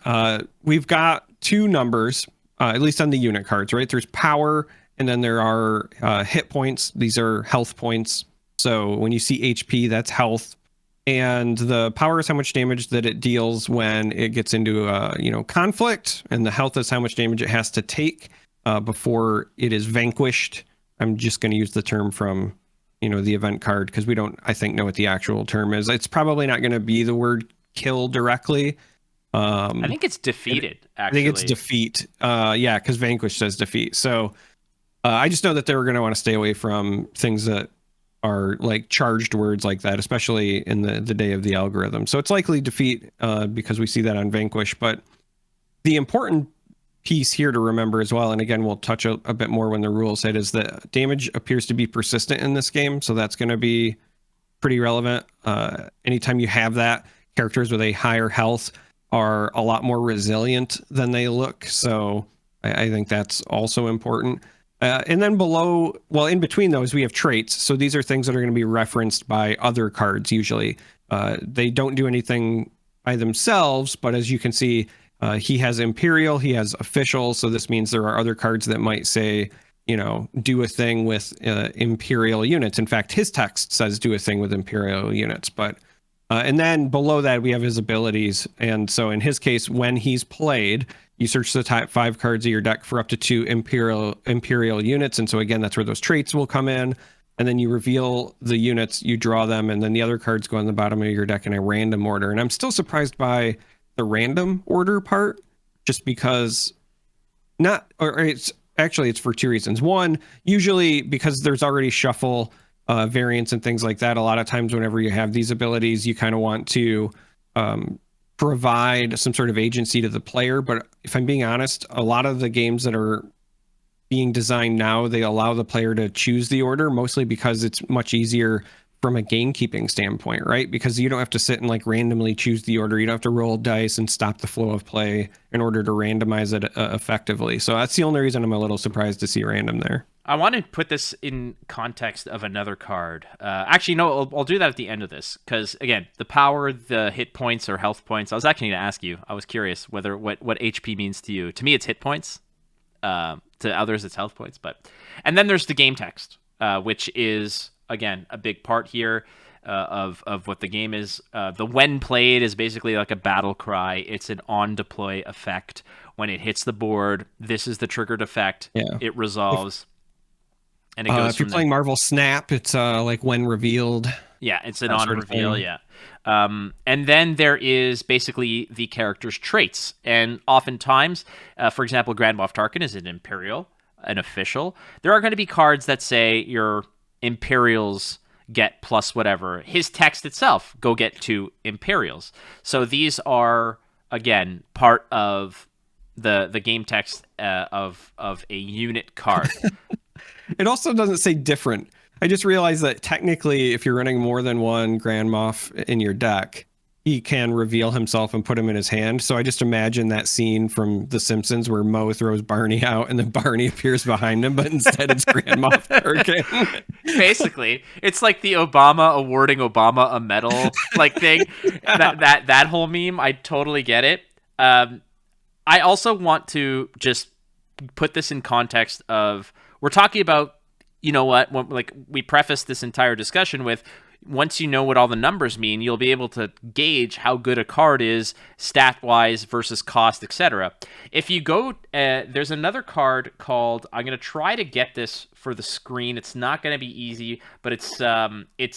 we've got two numbers, at least on the unit cards, right? There's power, and then there are hit points. These are health points. So when you see HP, that's health. And the power is how much damage that it deals when it gets into conflict, and the health is how much damage it has to take before it is vanquished. I'm just going to use the term from the event card, because we don't, I think, know what the actual term is. It's probably not going to be the word kill directly. I think it's defeated, actually. I think it's defeat. Because vanquish says defeat. So I just know that they were going to want to stay away from things that are like charged words like that, especially in the day of the algorithm. So it's likely defeat because we see that on vanquish. But the important piece here to remember as well, and again, we'll touch a bit more when the rules hit, is that damage appears to be persistent in this game. So that's going to be pretty relevant. Anytime you have that, characters with a higher health are a lot more resilient than they look. So I think that's also important. And then in between those, we have traits. So these are things that are going to be referenced by other cards usually. They don't do anything by themselves, but as you can see, he has Imperial, he has Official. So this means there are other cards that might say, do a thing with Imperial units. In fact, his text says do a thing with Imperial units. But and then below that, we have his abilities. And so in his case, when he's played, you search the top 5 cards of your deck for up to 2 Imperial units. And so again, that's where those traits will come in. And then you reveal the units, you draw them, and then the other cards go on the bottom of your deck in a random order. And I'm still surprised by the random order part, just because it's for 2 reasons. One, usually because there's already shuffle variants and things like that. A lot of times whenever you have these abilities, you kind of want to provide some sort of agency to the player. But if I'm being honest, a lot of the games that are being designed now, they allow the player to choose the order, mostly because it's much easier from a gamekeeping standpoint, right? Because you don't have to sit and like randomly choose the order. You don't have to roll dice and stop the flow of play in order to randomize it effectively. So that's the only reason I'm a little surprised to see random there. I want to put this in context of another card. Actually, no, I'll do that at the end of this because, again, the power, the hit points or health points. I was actually going to ask you. I was curious what HP means to you. To me, it's hit points. To others, it's health points. And then there's the game text, which is, again, a big part here of what the game is. The when played is basically like a battle cry. It's an on-deploy effect. When it hits the board, this is the triggered effect. Yeah. It resolves. And it goes if you're playing Marvel Snap, it's like when revealed. Yeah, it's an on-reveal, yeah. And then there is basically the character's traits. And oftentimes, for example, Grand Moff Tarkin is an Imperial, an official. There are going to be cards that say your Imperials get plus whatever. His text itself, go get 2 Imperials. So these are, again, part of the game text of a unit card. It also doesn't say different. I just realized that technically, if you're running more than one Grand Moff in your deck, he can reveal himself and put him in his hand. So I just imagine that scene from The Simpsons where Moe throws Barney out and then Barney appears behind him, but instead it's Grand Moff Tarkin. Basically, it's like the Obama awarding Obama a medal like thing. That whole meme, I totally get it. I also want to just put this in context of, we're talking about, you know what, like we prefaced this entire discussion with, once you know what all the numbers mean, you'll be able to gauge how good a card is stat-wise versus cost, etc. If you go, there's another card called, I'm going to try to get this for the screen. It's not going to be easy, but it's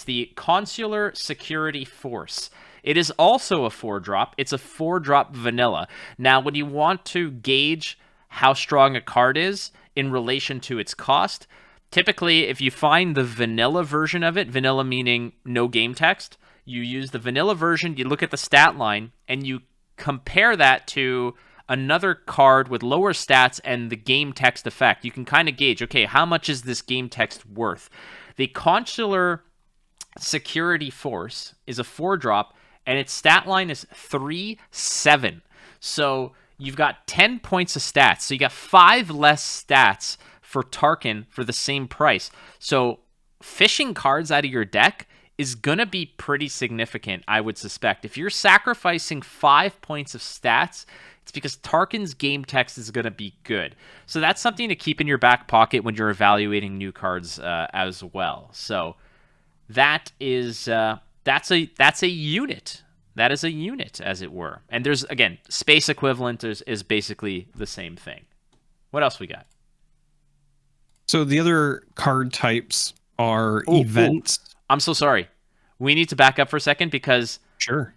the Consular Security Force. It is also a 4-drop. It's a 4-drop vanilla. Now, when you want to gauge how strong a card is in relation to its cost, typically, if you find the vanilla version of it, vanilla meaning no game text, you use the vanilla version, you look at the stat line, and you compare that to another card with lower stats and the game text effect. You can kind of gauge, okay, how much is this game text worth? The Consular Security Force is a 4-drop, and its stat line is 3-7. So you've got 10 points of stats. So you got 5 less stats for Tarkin for the same price. So fishing cards out of your deck is going to be pretty significant, I would suspect. If you're sacrificing 5 points of stats, it's because Tarkin's game text is going to be good. So that's something to keep in your back pocket when you're evaluating new cards as well. So that is that's a unit. That is a unit, as it were. And there's, again, space equivalent is basically the same thing. What else we got? So the other card types are events. I'm so sorry. We need to back up for a second because sure,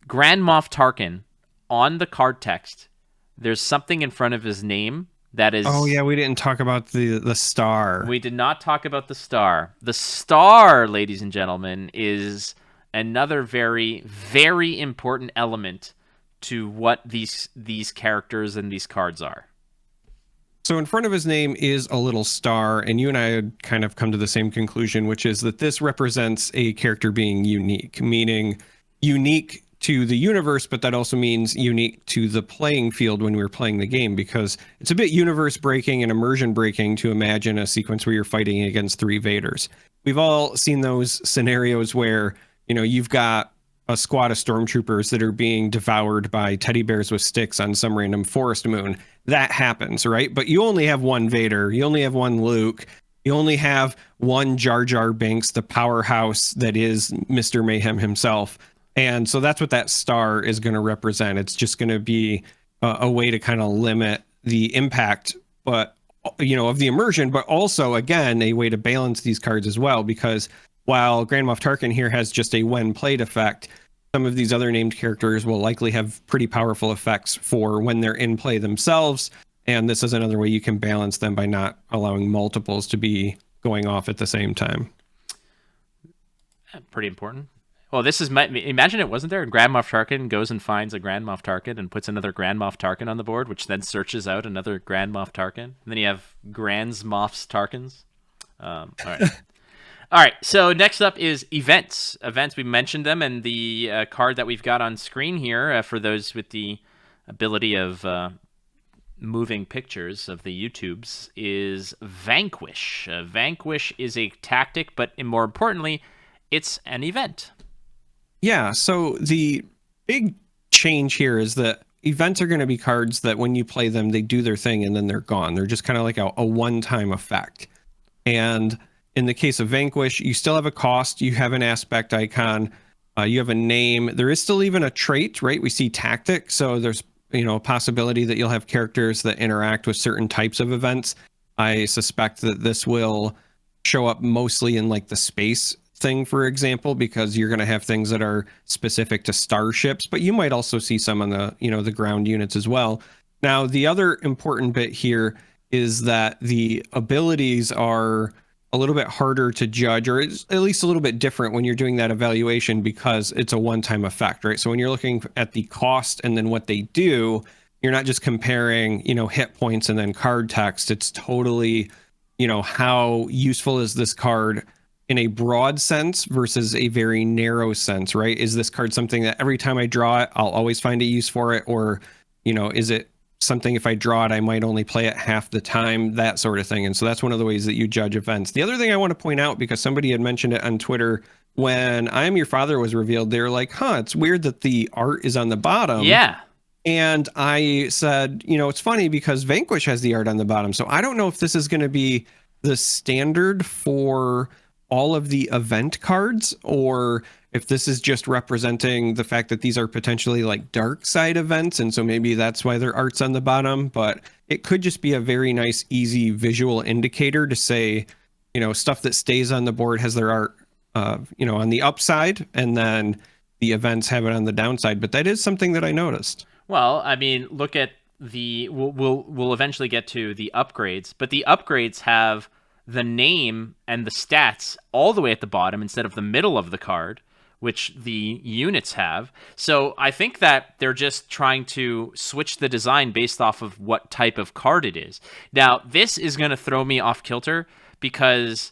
Grand Moff Tarkin, on the card text, there's something in front of his name that is... Oh, yeah, we didn't talk about the star. We did not talk about the star. The star, ladies and gentlemen, is another very, very important element to what these characters and these cards are. So in front of his name is a little star, and you and I had kind of come to the same conclusion, which is that this represents a character being unique, meaning unique to the universe, but that also means unique to the playing field when we're playing the game, because it's a bit universe breaking and immersion breaking to imagine a sequence where you're fighting against 3 Vaders. We've all seen those scenarios where, you know, you've got a squad of stormtroopers that are being devoured by teddy bears with sticks on some random forest moon. That happens, right? But you only have one Vader. You only have one Luke. You only have one Jar Jar Binks, the powerhouse that is Mr. Mayhem himself. And so that's what that star is going to represent. It's just going to be a way to kind of limit the impact, but, you know, of the immersion, but also, again, a way to balance these cards as well, because while Grand Moff Tarkin here has just a when played effect, some of these other named characters will likely have pretty powerful effects for when they're in play themselves. And this is another way you can balance them by not allowing multiples to be going off at the same time. Pretty important. Well, this is, imagine it wasn't there. Grand Moff Tarkin goes and finds a Grand Moff Tarkin and puts another Grand Moff Tarkin on the board, which then searches out another Grand Moff Tarkin. And then you have Grands Moffs Tarkins. All right. All right, so next up is events. Events, we mentioned them, and the card that we've got on screen here for those with the ability of moving pictures of the YouTubes is Vanquish. Vanquish is a tactic, but more importantly, it's an event. Yeah, so the big change here is that events are going to be cards that when you play them, they do their thing and then they're gone. They're just kind of like a one-time effect. And in the case of Vanquish, you still have a cost, you have an aspect icon, you have a name. There is still even a trait, right? We see tactic, so there's a possibility that you'll have characters that interact with certain types of events. I suspect that this will show up mostly in like the space thing, for example, because you're going to have things that are specific to starships, but you might also see some on the the ground units as well. Now, the other important bit here is that the abilities are a little bit harder to judge, or at least a little bit different when you're doing that evaluation, because it's a one-time effect, right? So when you're looking at the cost and then what they do, you're not just comparing, hit points and then card text. It's totally, how useful is this card in a broad sense versus a very narrow sense, right? Is this card something that every time I draw it, I'll always find a use for it? Or, is it something if I draw it, I might only play it half the time, that sort of thing. And so that's one of the ways that you judge events. The other thing I want to point out, because somebody had mentioned it on Twitter, when I Am Your Father was revealed, they were like, it's weird that the art is on the bottom. Yeah. And I said, it's funny because Vanquish has the art on the bottom. So I don't know if this is going to be the standard for all of the event cards, or if this is just representing the fact that these are potentially like dark side events, and so maybe that's why their art's on the bottom. But it could just be a very nice, easy visual indicator to say, stuff that stays on the board has their art, on the upside, and then the events have it on the downside. But that is something that I noticed. Well, I mean, look at we'll eventually get to the upgrades, but the upgrades have the name and the stats all the way at the bottom instead of the middle of the card, which the units have. So I think that they're just trying to switch the design based off of what type of card it is. Now, this is going to throw me off kilter because,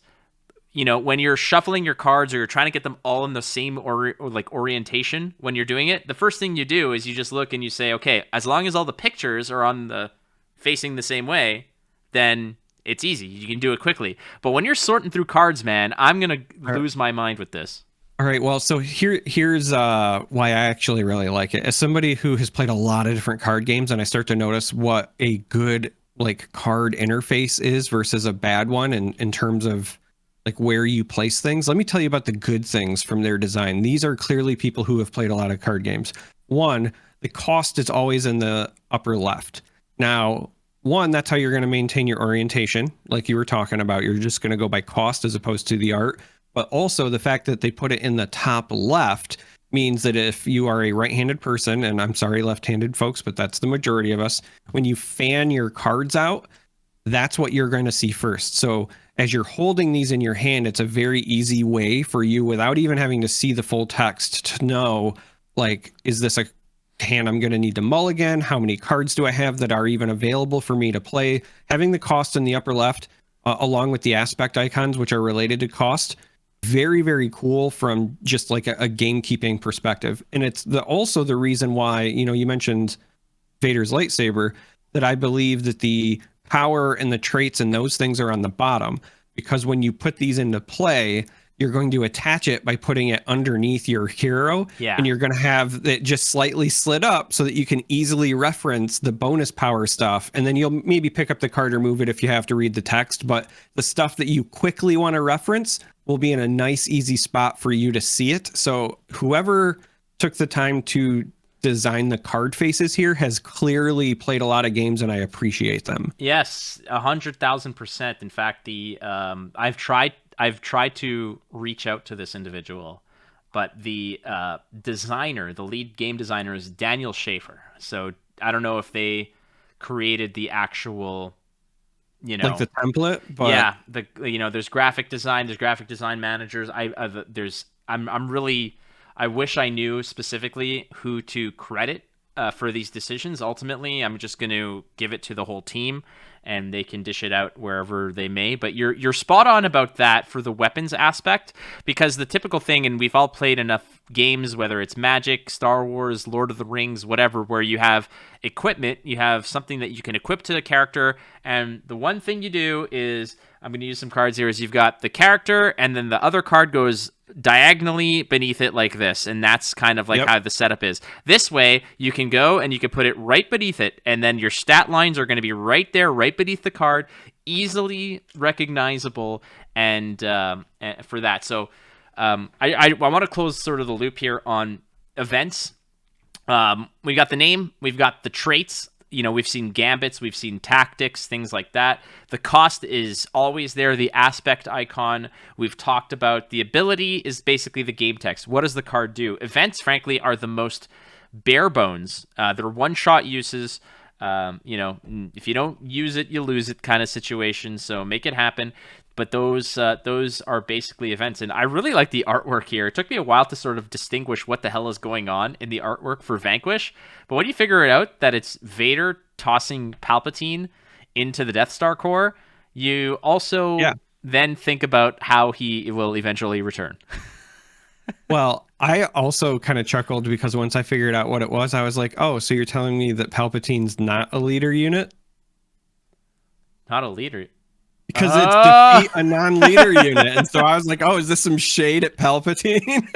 when you're shuffling your cards or you're trying to get them all in the same orientation when you're doing it, the first thing you do is you just look and you say, okay, as long as all the pictures are on the facing the same way, then it's easy. You can do it quickly. But when you're sorting through cards, man, I'm going to lose my mind with this. All right. Well, so here's why I actually really like it. As somebody who has played a lot of different card games, and I start to notice what a good card interface is versus a bad one in terms of where you place things. Let me tell you about the good things from their design. These are clearly people who have played a lot of card games. One, the cost is always in the upper left. Now, one, that's how you're going to maintain your orientation. Like you were talking about, you're just going to go by cost as opposed to the art. But also the fact that they put it in the top left means that if you are a right-handed person, and I'm sorry, left-handed folks, but that's the majority of us, when you fan your cards out, that's what you're going to see first. So as you're holding these in your hand, it's a very easy way for you, without even having to see the full text, to know, is this a hand I'm going to need to mulligan? How many cards do I have that are even available for me to play? Having the cost in the upper left, along with the aspect icons, which are related to cost, very, very cool from just a gamekeeping perspective. And it's also the reason why, you mentioned Vader's lightsaber, that I believe that the power and the traits and those things are on the bottom, because when you put these into play, you're going to attach it by putting it underneath your hero. Yeah. And you're going to have it just slightly slid up so that you can easily reference the bonus power stuff. And then you'll maybe pick up the card or move it if you have to read the text. But the stuff that you quickly want to reference will be in a nice, easy spot for you to see it. So whoever took the time to design the card faces here has clearly played a lot of games, and I appreciate them. Yes, 100,000%. In fact, I've tried to reach out to this individual, but the designer, the lead game designer, is Daniel Schaefer. So I don't know if they created the actual, the template, but yeah, there's graphic design, there's graphic design managers. I wish I knew specifically who to credit for these decisions. Ultimately, I'm just going to give it to the whole team. and they can dish it out wherever they may. But you're spot on about that for the weapons aspect, because the typical thing, and we've all played enough games, whether it's Magic, Star Wars, Lord of the Rings, whatever, where you have equipment, you have something that you can equip to the character, and the one thing you do is, I'm going to use some cards here, is you've got the character, and then the other card goes diagonally beneath it like this, and that's kind of like how the setup is. This way, you can go and you can put it right beneath it, and then your stat lines are going to be right there, right beneath the card, easily recognizable, and for that. So I want to close sort of the loop here on events. We got the name, we've got the traits. We've seen gambits, we've seen tactics, things like that. The cost is always there. The aspect icon we've talked about. The ability is basically the game text. What does the card do? Events, frankly, are the most bare bones. They're one-shot uses. If you don't use it, you lose it kind of situation. So make it happen. But those are basically events. And I really like the artwork here. It took me a while to sort of distinguish what the hell is going on in the artwork for Vanquish. But when you figure it out that it's Vader tossing Palpatine into the Death Star core, you also then think about how he will eventually return. Well, I also kind of chuckled because once I figured out what it was, I was like, oh, so you're telling me that Palpatine's not a leader unit? Not a leader. Because it's defeat a non-leader unit. And so I was like, oh, is this some shade at Palpatine?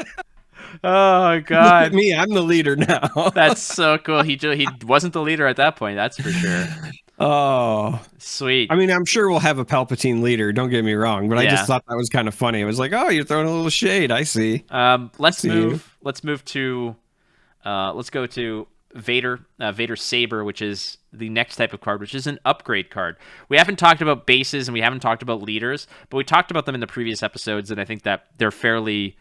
Oh, God. Look at me, I'm the leader now. That's so cool. He wasn't the leader at that point, that's for sure. Oh. Sweet. I mean, I'm sure we'll have a Palpatine leader, don't get me wrong, but I just thought that was kind of funny. It was like, oh, you're throwing a little shade, I see. Let's go to Vader Saber, which is the next type of card, which is an upgrade card. We haven't talked about bases and we haven't talked about leaders, but we talked about them in the previous episodes, and I think that they're fairly...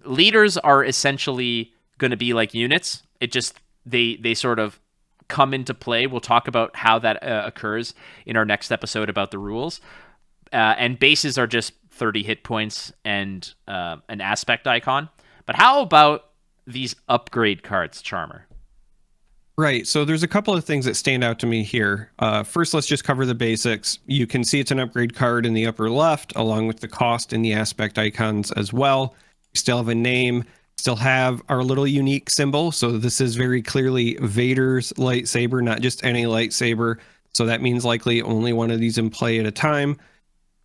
leaders are essentially going to be like units. It just, they sort of come into play. We'll talk about how that occurs in our next episode about the rules. And bases are just 30 hit points and an aspect icon. But how about these upgrade cards, Charmer? Right. So there's a couple of things that stand out to me here. First, let's just cover the basics. You can see it's an upgrade card in the upper left, along with the cost and the aspect icons as well. We still have a name, still have our little unique symbol. So this is very clearly Vader's lightsaber, not just any lightsaber. So that means likely only one of these in play at a time.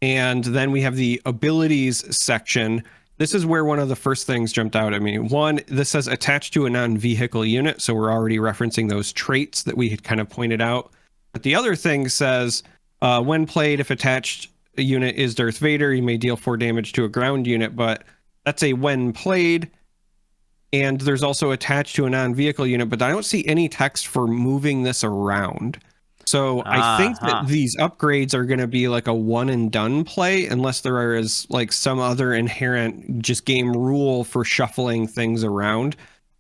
And then we have the abilities section. This is where one of the first things jumped out at me. One, this says attached to a non-vehicle unit, so we're already referencing those traits that we had kind of pointed out. But the other thing says, when played, if attached a unit is Darth Vader, you may deal 4 damage to a ground unit, but that's a when played. And there's also attached to a non-vehicle unit, but I don't see any text for moving this around. So I think that these upgrades are going to be like a one and done play, unless there is like some other inherent just game rule for shuffling things around,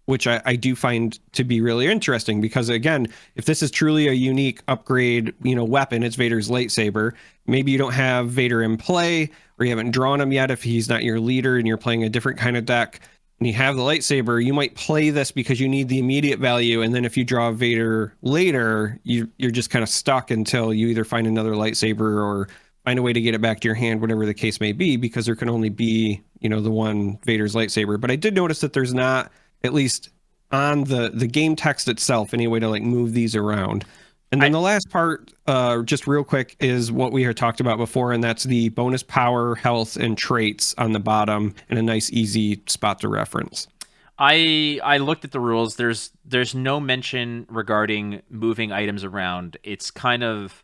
which I do find to be really interesting, because again, if this is truly a unique upgrade, weapon, it's Vader's lightsaber. Maybe you don't have Vader in play, or you haven't drawn him yet if he's not your leader and you're playing a different kind of deck. And you have the lightsaber, you might play this because you need the immediate value, and then if you draw Vader later, you're just kind of stuck until you either find another lightsaber or find a way to get it back to your hand, whatever the case may be, because there can only be, the one Vader's lightsaber. But I did notice that there's not, at least on the game text itself, any way to like move these around. And then the last part, just real quick, is what we had talked about before, and that's the bonus power, health, and traits on the bottom, and a nice, easy spot to reference. I looked at the rules. There's no mention regarding moving items around. It's kind of...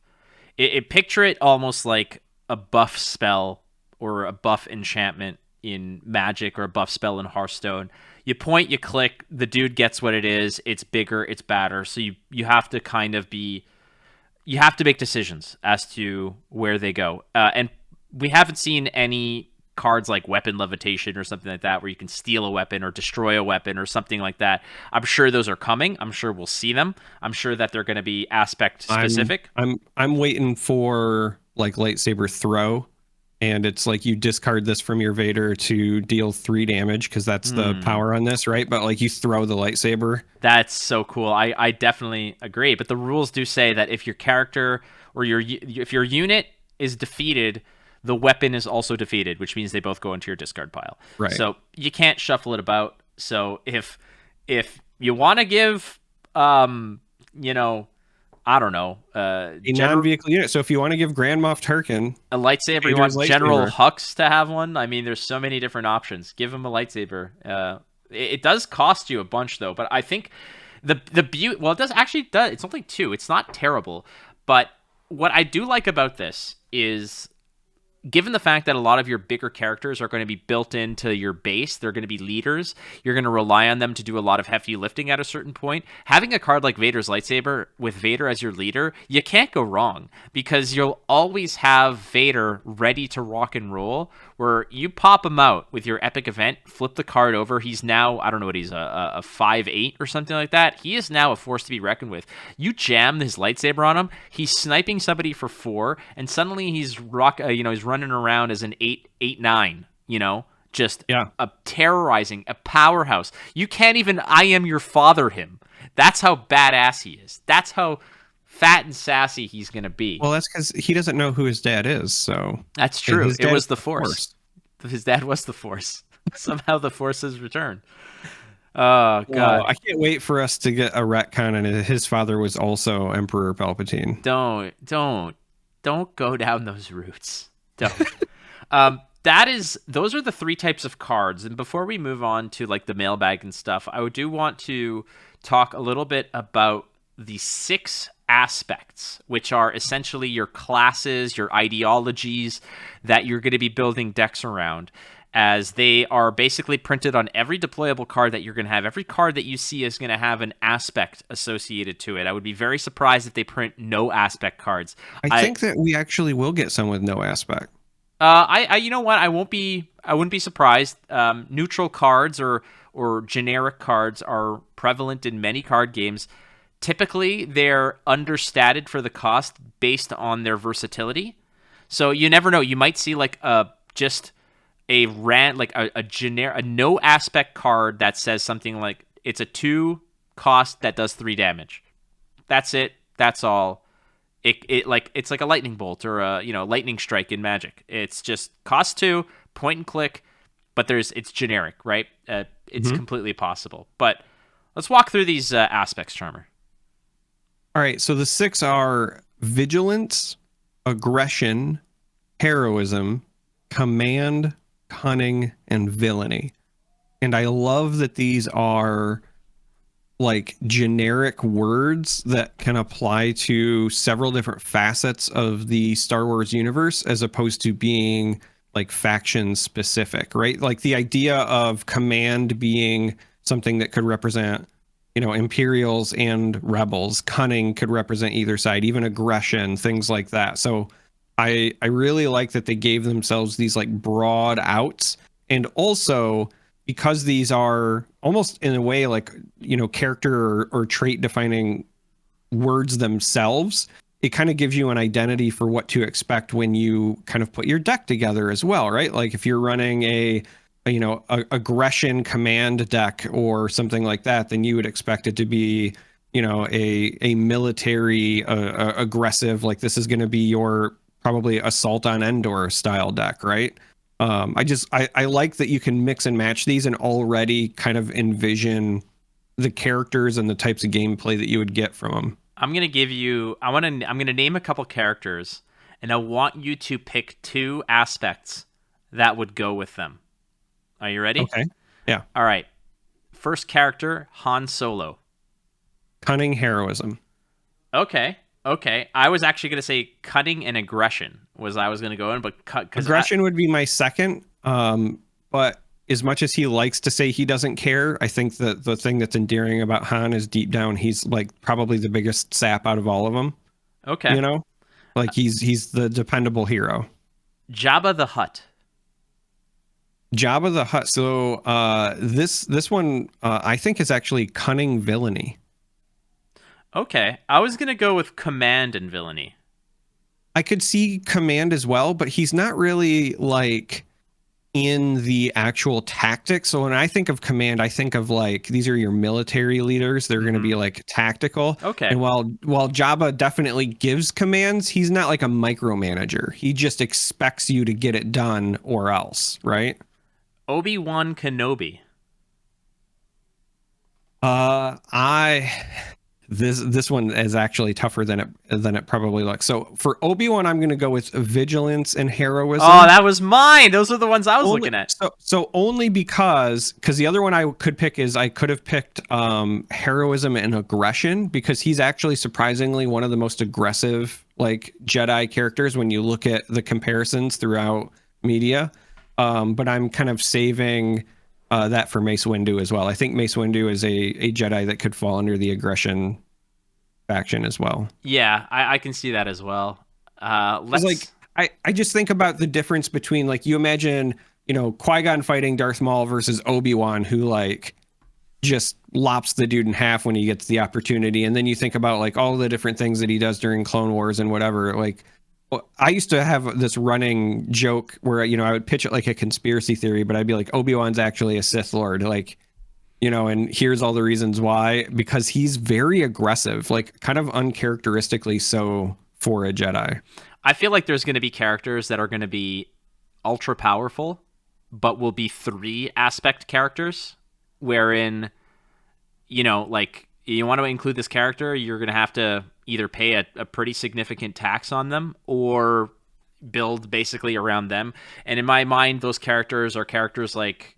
picture it almost like a buff spell or a buff enchantment in Magic, or a buff spell in Hearthstone. You point, you click, the dude gets what it is. It's bigger, it's badder. So you have to kind of you have to make decisions as to where they go. And we haven't seen any cards like weapon levitation or something like that, where you can steal a weapon or destroy a weapon or something like that. I'm sure those are coming. I'm sure we'll see them. I'm sure that they're going to be aspect specific. I'm waiting for like lightsaber throw. And it's like you discard this from your Vader to deal 3 damage, because that's the power on this, right? But like you throw the lightsaber. That's so cool. I definitely agree. But the rules do say that if your character where if your unit is defeated, the weapon is also defeated, which means they both go into your discard pile. Right. So you can't shuffle it about. So if you want to give, I don't know, a non-vehicle unit. So if you want to give Grand Moff Tarkin a lightsaber, you want General Hux to have one. I mean, there's so many different options. Give him a lightsaber. It does cost you a bunch though, but I think the beauty. Well, it does. It's only 2. It's not terrible, but what I do like about this is, given the fact that a lot of your bigger characters are going to be built into your base, they're going to be leaders, you're going to rely on them to do a lot of heavy lifting at a certain point. Having a card like Vader's Lightsaber with Vader as your leader, you can't go wrong, because you'll always have Vader ready to rock and roll, where you pop him out with your epic event, flip the card over. He's now, I don't know what he's, a 5/8 or something like that. He is now a force to be reckoned with. You jam his lightsaber on him, he's sniping somebody for 4, and suddenly he's he's running around as an 8/9, just terrorizing, a powerhouse. You can't even I am your father him. That's how badass he is. That's how fat and sassy he's going to be. Well, that's because he doesn't know who his dad is, so... That's true. It was the Force. His dad was the Force. Somehow the Force has returned. Oh, God. Well, I can't wait for us to get a retcon, and his father was also Emperor Palpatine. Don't go down those routes. Don't. Those are the 3 types of cards. And before we move on to like the mailbag and stuff, I do want to talk a little bit about the 6 aspects, which are essentially your classes, your ideologies that you're going to be building decks around, as they are basically printed on every deployable card that you're going to have. Every card that you see is going to have an aspect associated to it. I would be very surprised if they print no aspect cards. I think that we actually will get some with no aspect. You know what? I wouldn't be surprised. Neutral cards or generic cards are prevalent in many card games. Typically, they're understated for the cost based on their versatility. So you never know. You might see like a no aspect card that says something like it's a 2 cost that does 3 damage. That's it. That's all. It's like a lightning bolt or a lightning strike in Magic. It's just cost 2, point and click, but it's generic, right? It's completely possible. But let's walk through these aspects, Charmer. All right, so the 6 are vigilance, aggression, heroism, command, cunning, and villainy. And I love that these are like generic words that can apply to several different facets of the Star Wars universe, as opposed to being like faction specific, right? Like the idea of command being something that could represent Imperials and Rebels. Cunning could represent either side, even aggression, things like that. So I really like that they gave themselves these like broad outs, and also because these are almost in a way like, character or trait defining words themselves, it kind of gives you an identity for what to expect when you kind of put your deck together as well, right? Like if you're running a aggression command deck or something like that, then you would expect it to be, a military aggressive, like this is going to be your probably Assault on Endor style deck, right? I like that you can mix and match these and already kind of envision the characters and the types of gameplay that you would get from them. I'm going to name a couple characters, and I want you to pick 2 aspects that would go with them. Are you ready? Okay. Yeah. All right. First character, Han Solo. Cunning, heroism. Okay. I was actually going to say cunning and aggression I was going to go in, but aggression would be my second. But as much as he likes to say he doesn't care, I think that the thing that's endearing about Han is deep down, he's like probably the biggest sap out of all of them. Okay. Like he's the dependable hero. Jabba the Hutt. Jabba the Hutt. So this one I think is actually cunning villainy. Okay, I was gonna go with command and villainy. I could see command as well, but he's not really like in the actual tactics. So when I think of command, I think of like these are your military leaders. They're going to be like tactical. Okay. And while Jabba definitely gives commands, he's not like a micromanager. He just expects you to get it done or else, right? Obi-Wan Kenobi. This one is actually tougher than it probably looks. So for Obi-Wan, I'm going to go with vigilance and heroism. Oh, that was mine. Those are the ones I was looking at. So only because the other one I could pick is I could have picked heroism and aggression, because he's actually surprisingly one of the most aggressive like Jedi characters when you look at the comparisons throughout media. But I'm kind of saving that for Mace Windu as well. I think Mace Windu is a Jedi that could fall under the aggression faction as well. Yeah, I can see that as well. Like I just think about the difference between, like, you imagine, Qui-Gon fighting Darth Maul versus Obi-Wan, who like just lops the dude in half when he gets the opportunity. And then you think about like all the different things that he does during Clone Wars and whatever. Like, I used to have this running joke where, I would pitch it like a conspiracy theory, but I'd be like, Obi-Wan's actually a Sith Lord, like, and here's all the reasons why, because he's very aggressive, like kind of uncharacteristically so for a Jedi. I feel like there's going to be characters that are going to be ultra powerful, but will be 3 aspect characters, wherein, like, you want to include this character, you're going to have to either pay a pretty significant tax on them or build basically around them. And in my mind, those characters are characters like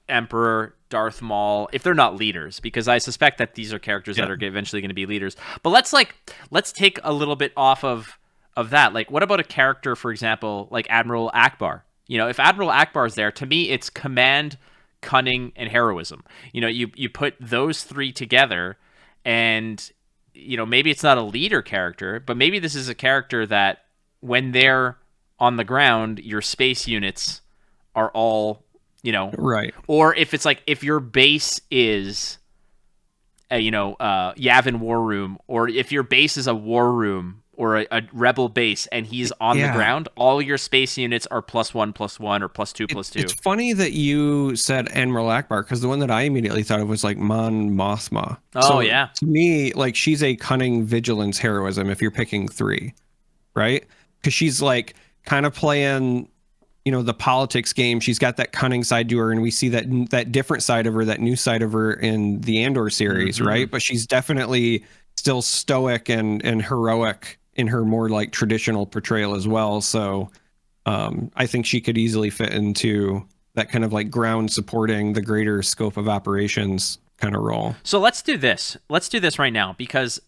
Emperor, Darth Maul, if they're not leaders, because I suspect that these are characters that are eventually going to be leaders. But let's take a little bit off of that. Like, what about a character, for example, like Admiral Akbar? If Admiral Akbar is there, to me, it's command, cunning, and heroism. You put those 3 together, and maybe it's not a leader character, but maybe this is a character that when they're on the ground, your space units are all, right. Or if it's like, if your base is Yavin War Room, or if your base is a war room or a rebel base and he's on the ground, all your space units are +1/+1 or +2/+2. It's funny that you said Admiral Akbar, because the one that I immediately thought of was like Mon Mothma. Oh, yeah. To me, like, she's a cunning, vigilance, heroism if you're picking 3, right? Because she's like kind of playing, the politics game. She's got that cunning side to her, and we see that different side of her, that new side of her in the Andor series, right? But she's definitely still stoic and heroic in her more like traditional portrayal as well. So I think she could easily fit into that kind of like ground supporting the greater scope of operations kind of role. So let's do this. Let's do this right now, because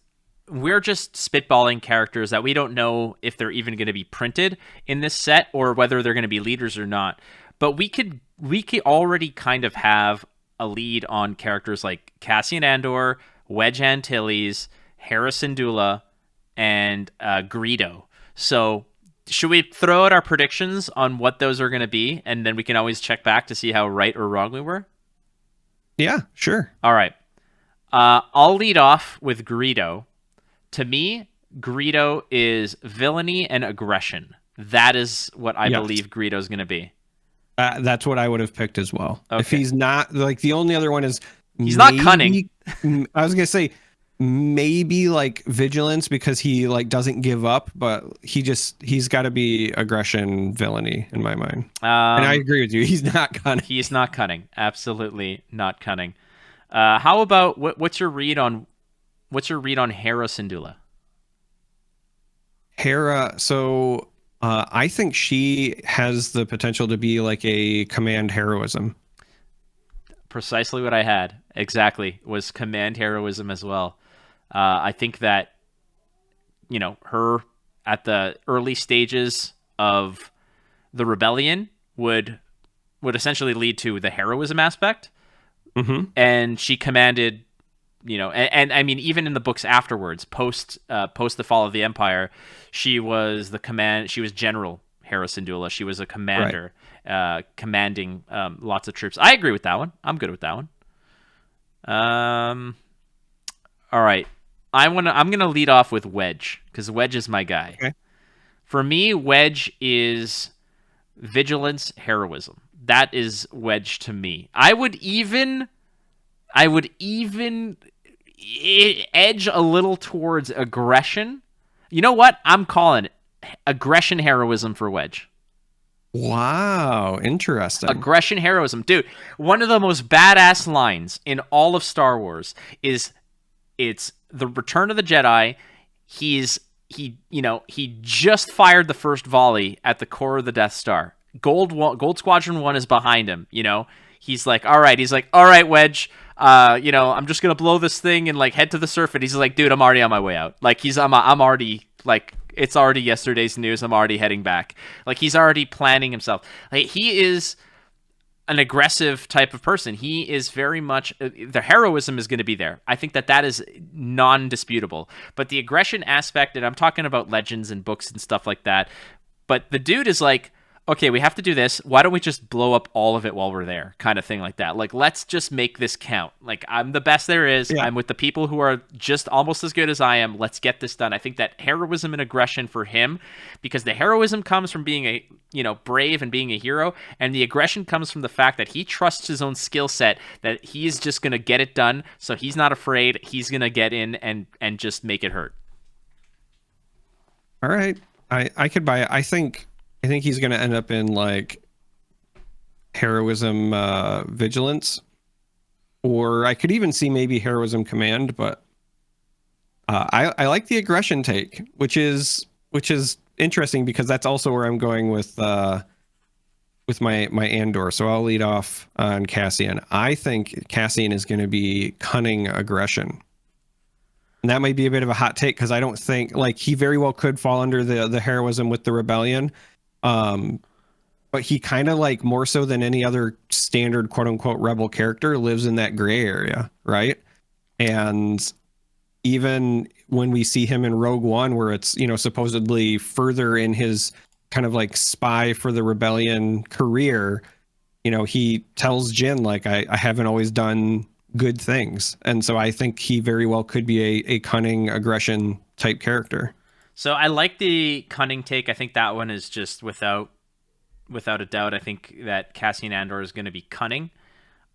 we're just spitballing characters that we don't know if they're even going to be printed in this set or whether they're going to be leaders or not. But we could already kind of have a lead on characters like Cassian Andor, Wedge Antilles, Hera Syndulla, and Greedo. So should we throw out our predictions on what those are going to be, and then we can always check back to see how right or wrong we were? Yeah, sure. All right. I'll lead off with Greedo. To me, Greedo is villainy and aggression. That is what I believe Greedo is going to be. That's what I would have picked as well. Okay. If he's not, like, the only other one is he's not cunning. I was going to say maybe like vigilance, because he like doesn't give up, but he's got to be aggression, villainy in my mind. And I agree with you. He's not cunning. He's not cunning. Absolutely not cunning. How about what's your read on Hera Syndulla? Hera, so I think she has the potential to be like a command heroism. Precisely what I had. Exactly. Was command heroism as well. I think that, her at the early stages of the rebellion would essentially lead to the heroism aspect. Mm-hmm. And she commanded, and I mean, even in the books afterwards, post the fall of the Empire, she was General Hera Syndulla. She was a commander, commanding lots of troops. I agree with that one. I'm good with that one. All right. I'm gonna lead off with Wedge, because Wedge is my guy. Okay. For me, Wedge is vigilance, heroism, That is Wedge to me. I would even edge a little towards aggression. You know what? I'm calling it aggression heroism for Wedge. Wow, interesting. Aggression heroism. Dude, one of the most badass lines in all of Star Wars is it's the Return of the Jedi. He just fired the first volley at the core of the Death Star. Gold Squadron 1 is behind him, He's like, all right, Wedge, I'm just going to blow this thing and like head to the surface. He's like, dude, I'm already on my way out. Like I'm already like, it's already yesterday's news. I'm already heading back. Like he's already planning himself. Like he is an aggressive type of person. He is very much, the heroism is going to be there. I think that is non-disputable, but the aggression aspect, and I'm talking about legends and books and stuff like that. But the dude is like, okay, we have to do this. Why don't we just blow up all of it while we're there? Kind of thing like that. Like, let's just make this count. Like, I'm the best there is. Yeah. I'm with the people who are just almost as good as I am. Let's get this done. I think that heroism and aggression for him, because the heroism comes from being brave and being a hero, and the aggression comes from the fact that he trusts his own skill set, that he's just going to get it done. So he's not afraid. He's going to get in and just make it hurt. All right. I could buy it. I think he's going to end up in like heroism vigilance, or I could even see maybe heroism command, but I like the aggression take, which is interesting because that's also where I'm going with my Andor. So I'll lead off on Cassian. I think Cassian is going to be cunning aggression. And that might be a bit of a hot take because I don't think, like, he very well could fall under the heroism with the rebellion. But he kind of, like, more so than any other standard quote unquote rebel character, lives in that gray area, right? And even when we see him in Rogue One, where it's, supposedly further in his kind of like spy for the rebellion career, he tells Jyn, like, I haven't always done good things. And so I think he very well could be a cunning aggression type character. So I like the cunning take. I think that one is just without a doubt. I think that Cassian Andor is going to be cunning.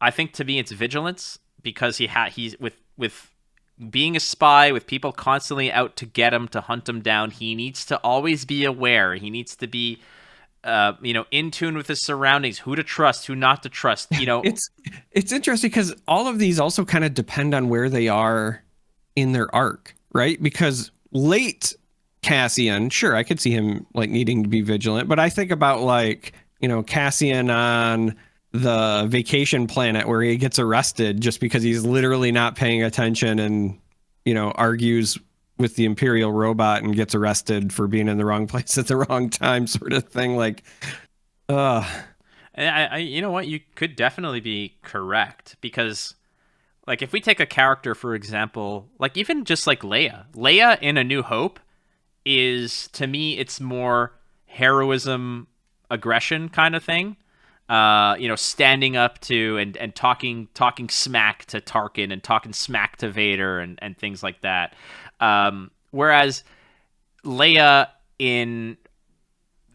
I think to me it's vigilance, because he's with being a spy, with people constantly out to get him, to hunt him down. He needs to always be aware. He needs to be in tune with his surroundings, who to trust, who not to trust. It's interesting because all of these also kind of depend on where they are in their arc, right? Because late Cassian, sure, I could see him like needing to be vigilant, but I think about like, Cassian on the vacation planet where he gets arrested just because he's literally not paying attention and, argues with the Imperial robot and gets arrested for being in the wrong place at the wrong time, sort of thing. Like, you know what? You could definitely be correct, because like if we take a character, for example, like even just like Leia in A New Hope is, to me, it's more heroism, aggression kind of thing. Standing up to and talking smack to Tarkin and talking smack to Vader and things like that. Whereas Leia in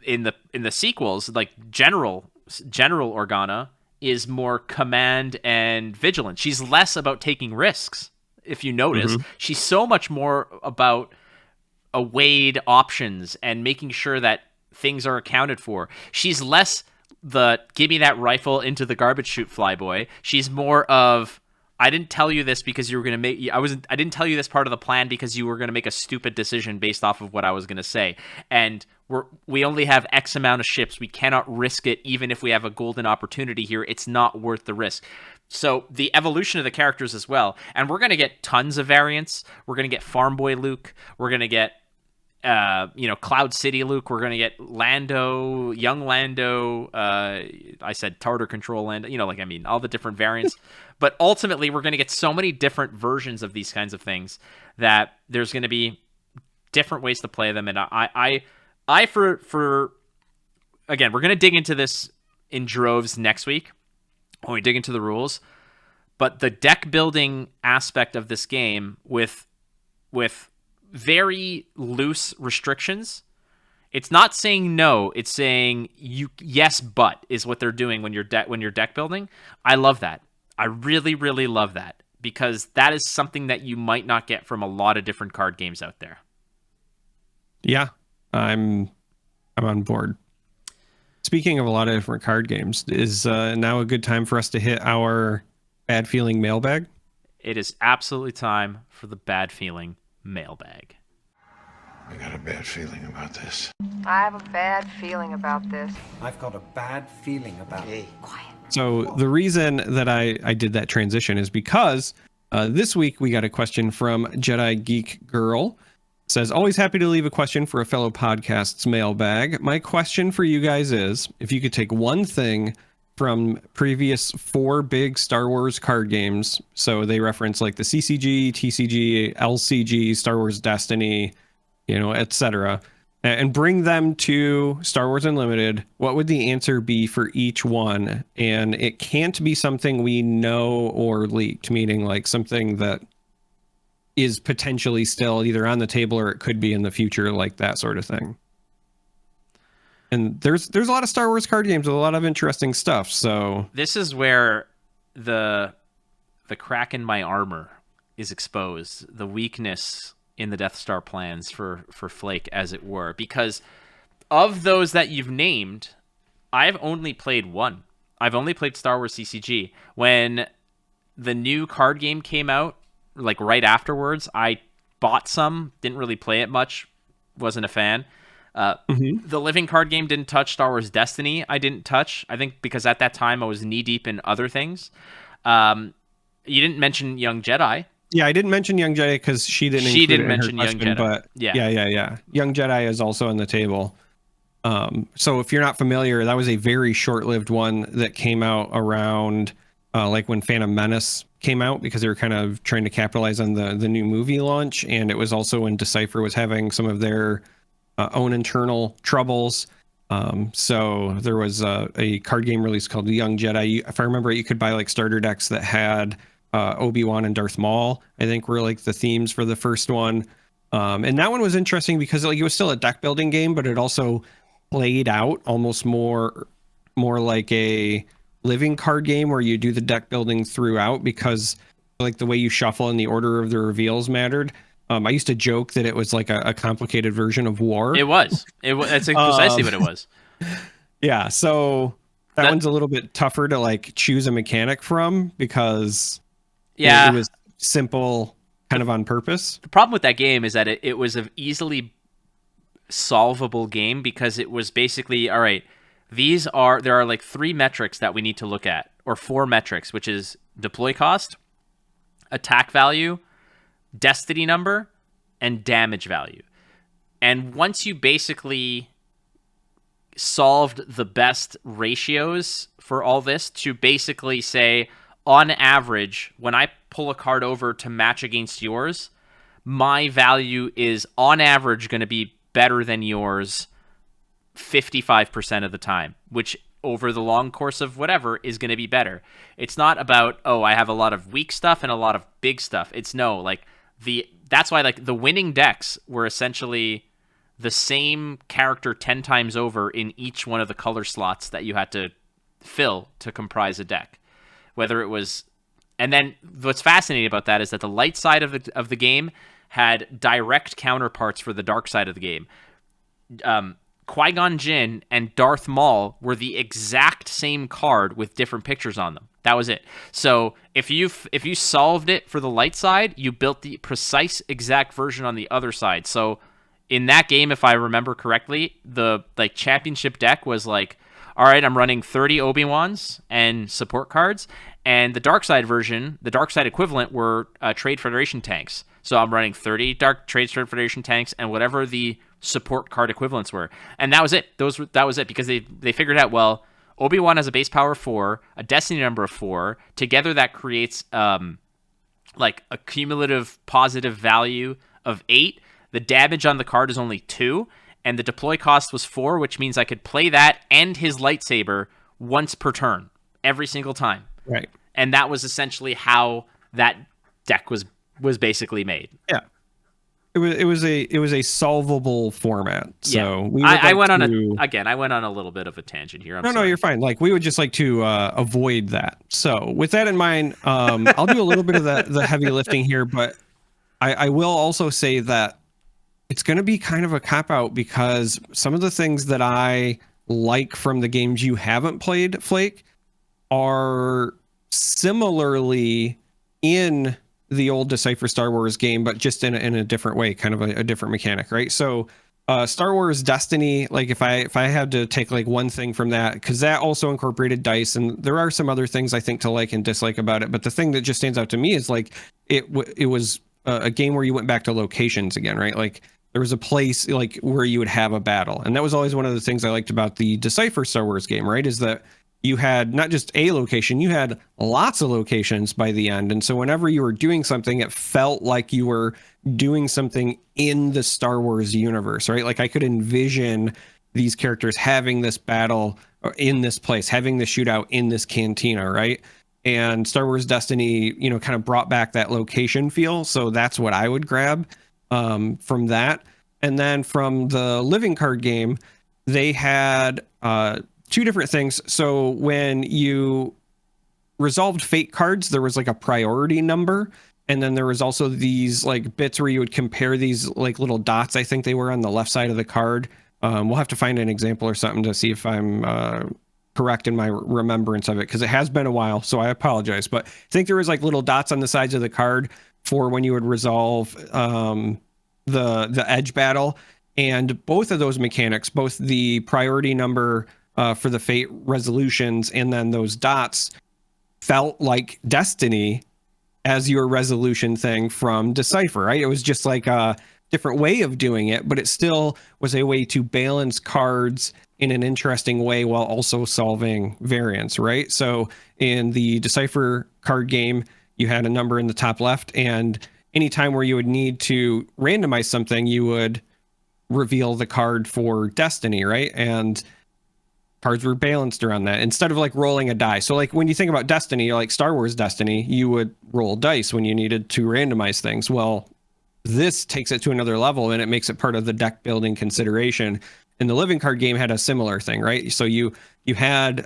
the sequels, like General Organa, is more command and vigilance. She's less about taking risks. If you notice, she's so much more about weighed options and making sure that things are accounted for. She's less the give me that rifle into the garbage chute flyboy. She's more of, I didn't tell you this because you were going to I didn't tell you this part of the plan because you were going to make a stupid decision based off of what I was going to say. And we only have X amount of ships. We cannot risk it. Even if we have a golden opportunity here, it's not worth the risk. So the evolution of the characters as well. And we're going to get tons of variants. We're going to get Farm Boy Luke. We're going to get Cloud City Luke. We're going to get Lando, young Lando. I said Tartar Control Lando, all the different variants. But ultimately, we're going to get so many different versions of these kinds of things that there's going to be different ways to play them. And again, we're going to dig into this in droves next week when we dig into the rules. But the deck building aspect of this game with very loose restrictions It's not saying no. It's saying yes, but is what they're doing when you're deck building. I love that. I really, really love that because that is something that you might not get from a lot of different card games out there. Yeah, I'm on board. Speaking of a lot of different card games, is now a good time for us to hit our bad feeling mailbag? It is absolutely time for the bad feeling mailbag. I got a bad feeling about this. I have a bad feeling about this. I've got a bad feeling about it. Quiet. So the reason that I did that transition is because this week we got a question from Jedi Geek Girl. It says, always happy to leave a question for a fellow podcast's mailbag. My question for you guys is, if you could take one thing from previous 4 big Star Wars card games, so they reference like the CCG, TCG, LCG, Star Wars Destiny, etc., and bring them to Star Wars Unlimited, what would the answer be for each one? And it can't be something we know or leaked, meaning like something that is potentially still either on the table or it could be in the future, like that sort of thing. And there's a lot of Star Wars card games with a lot of interesting stuff. So this is where the crack in my armor is exposed, the weakness in the Death Star plans for Flake, as it were, because of those that you've named, I've only played one. I've only played Star Wars CCG. When the new card game came out, like right afterwards, I bought some, didn't really play it much, wasn't a fan. The living card game didn't touch. Star Wars Destiny I didn't touch, I think because at that time I was knee deep in other things. You didn't mention Young Jedi. Yeah, I didn't mention Young Jedi because she didn't mention Young Jedi. But yeah. Young Jedi is also on the table. So if you're not familiar, that was a very short-lived one that came out around like when Phantom Menace came out, because they were kind of trying to capitalize on the new movie launch, and it was also when Decipher was having some of their own internal troubles. So there was a card game release called Young Jedi. If I remember it, you could buy like starter decks that had Obi-Wan and Darth Maul, I think, were like the themes for the first one. And that one was interesting because like it was still a deck building game, but it also played out almost more like a living card game where you do the deck building throughout, because like the way you shuffle and the order of the reveals mattered. I used to joke that it was like a complicated version of War. It was. That's precisely what it was. Yeah, so that one's a little bit tougher to like choose a mechanic from because it was simple kind of on purpose. The problem with that game is that it was an easily solvable game because it was basically, all right, there are like 3 metrics that we need to look at, or 4 metrics, which is deploy cost, attack value, destiny number, and damage value. And once you basically solved the best ratios for all this to basically say, on average, when I pull a card over to match against yours, my value is on average going to be better than yours 55% of the time, which over the long course of whatever is going to be better. It's not about, I have a lot of weak stuff and a lot of big stuff. It's that's why like the winning decks were essentially the same character 10 times over in each one of the color slots that you had to fill to comprise a deck. Whether it was, and then what's fascinating about that is that the light side of the game had direct counterparts for the dark side of the game. Qui-Gon Jinn and Darth Maul were the exact same card with different pictures on them. That was it. So if you solved it for the light side, you built the precise exact version on the other side. So in that game, if I remember correctly, the like championship deck was like, all right, I'm running 30 Obi-Wans and support cards, and the dark side version, the dark side equivalent, were Trade Federation tanks. So I'm running 30 Trade Federation tanks and whatever the support card equivalents were, and that was it. That was it, because they figured out, well, Obi-Wan has a base power of 4, a destiny number of 4. Together that creates like a cumulative positive value of 8. The damage on the card is only 2, and the deploy cost was 4, which means I could play that and his lightsaber once per turn, every single time. Right. And that was essentially how that deck was basically made. Yeah. it was a solvable format. So we would I like went on to... I went on a little bit of a tangent here. No, you're fine. Like, we would just like to avoid that. So with that in mind, I'll do a little bit of the heavy lifting here, but I will also say that it's going to be kind of a cop-out because some of the things that I like from the games you haven't played, Flake, are similarly in the old Decipher Star Wars game, but just in a different way, kind of a different mechanic, right? So Star Wars Destiny, like if I had to take like one thing from that, because that also incorporated dice, and there are some other things I think to like and dislike about it, but the thing that just stands out to me is like it was a game where you went back to locations again, right? Like there was a place like where you would have a battle, and that was always one of the things I liked about the Decipher Star Wars game, right? Is that you had not just a location, you had lots of locations by the end. And so whenever you were doing something, it felt like you were doing something in the Star Wars universe, right? Like I could envision these characters having this battle in this place, having the shootout in this cantina, right? And Star Wars Destiny, you know, kind of brought back that location feel. So that's what I would grab from that. And then from the living card game, they had two different things. So when you resolved fate cards, there was like a priority number. And then there was also these like bits where you would compare these like little dots. I think they were on the left side of the card. We'll have to find an example or something to see if I'm correct in my remembrance of it, because it has been a while. So I apologize. But I think there was like little dots on the sides of the card for when you would resolve the edge battle. And both of those mechanics, both the priority number for the fate resolutions and then those dots, felt like Destiny as your resolution thing from Decipher, right? It was just like a different way of doing it, but it still was a way to balance cards in an interesting way while also solving variants, right? So in the Decipher card game, you had a number in the top left, and anytime where you would need to randomize something, you would reveal the card for Destiny, right? And cards were balanced around that instead of like rolling a die. So like when you think about Destiny, like Star Wars Destiny, you would roll dice when you needed to randomize things. Well, this takes it to another level and it makes it part of the deck building consideration. And the living card game had a similar thing, right? So you had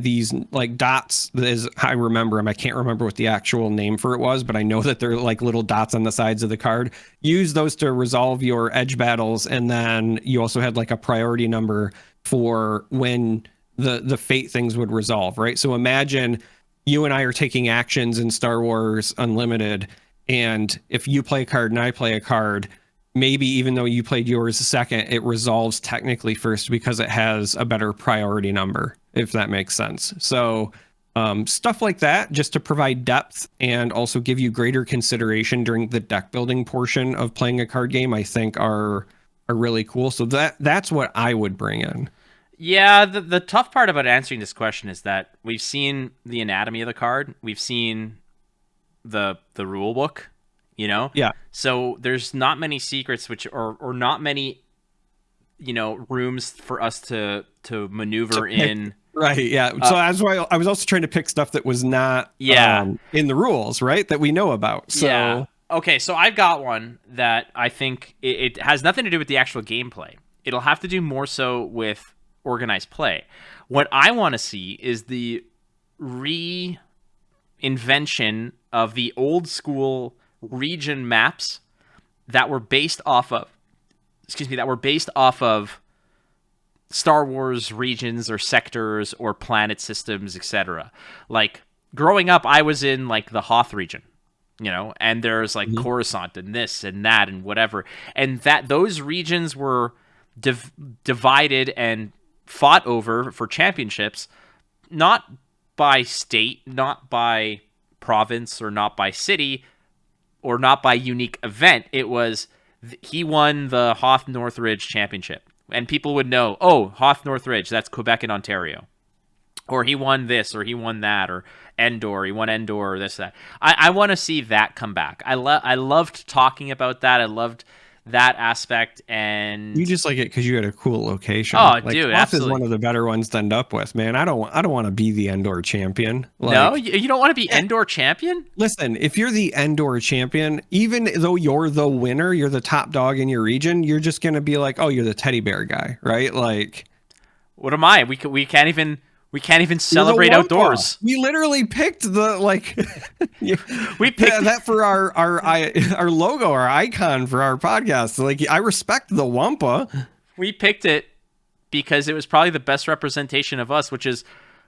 these like dots, as I remember them. I can't remember what the actual name for it was, but I know that they're like little dots on the sides of the card. Use those to resolve your edge battles. And then you also had like a priority number for when the fate things would resolve, right? So imagine you and I are taking actions in Star Wars Unlimited, and if you play a card and I play a card, maybe even though you played yours second, it resolves technically first because it has a better priority number, if that makes sense. So stuff like that, just to provide depth and also give you greater consideration during the deck building portion of playing a card game, I think are really cool. So that's what I would bring in. Yeah, the tough part about answering this question is that we've seen the anatomy of the card. We've seen the rule book, you know? Yeah. So there's not many secrets or not many, you know, rooms for us to maneuver in. Right, yeah. So that's why I was also trying to pick stuff that was not in the rules, right? That we know about. So yeah. Okay, so I've got one that I think it has nothing to do with the actual gameplay. It'll have to do more so with organized play. What I want to see is the reinvention of the old school region maps that were based off of Star Wars regions or sectors or planet systems, etc. Like growing up, I was in like the Hoth region, you know, and there's like Coruscant and this and that and whatever, and that those regions were divided and fought over for championships, not by state, not by province, or not by city, or not by unique event. It was he won the Hoth Northridge Championship, and people would know, oh, Hoth Northridge, that's Quebec and Ontario, or he won this, or he won that, or Endor, he won Endor, or this, that. I want to see that come back. I loved talking about that. I loved that aspect. And You just like it because you had a cool location. Oh, like, dude, Hoth absolutely. is one of the better ones to end up with, man. I don't want to be the Endor champion. no, you don't want to be Endor champion? Listen, if you're the Endor champion, even though you're the winner, you're the top dog in your region, you're just going to be like, oh, you're the teddy bear guy, right? Like, What am I? We can't even celebrate outdoors. We literally picked the We picked that for our logo, our icon for our podcast. Like, I respect the Wampa. We picked it because it was probably the best representation of us, which is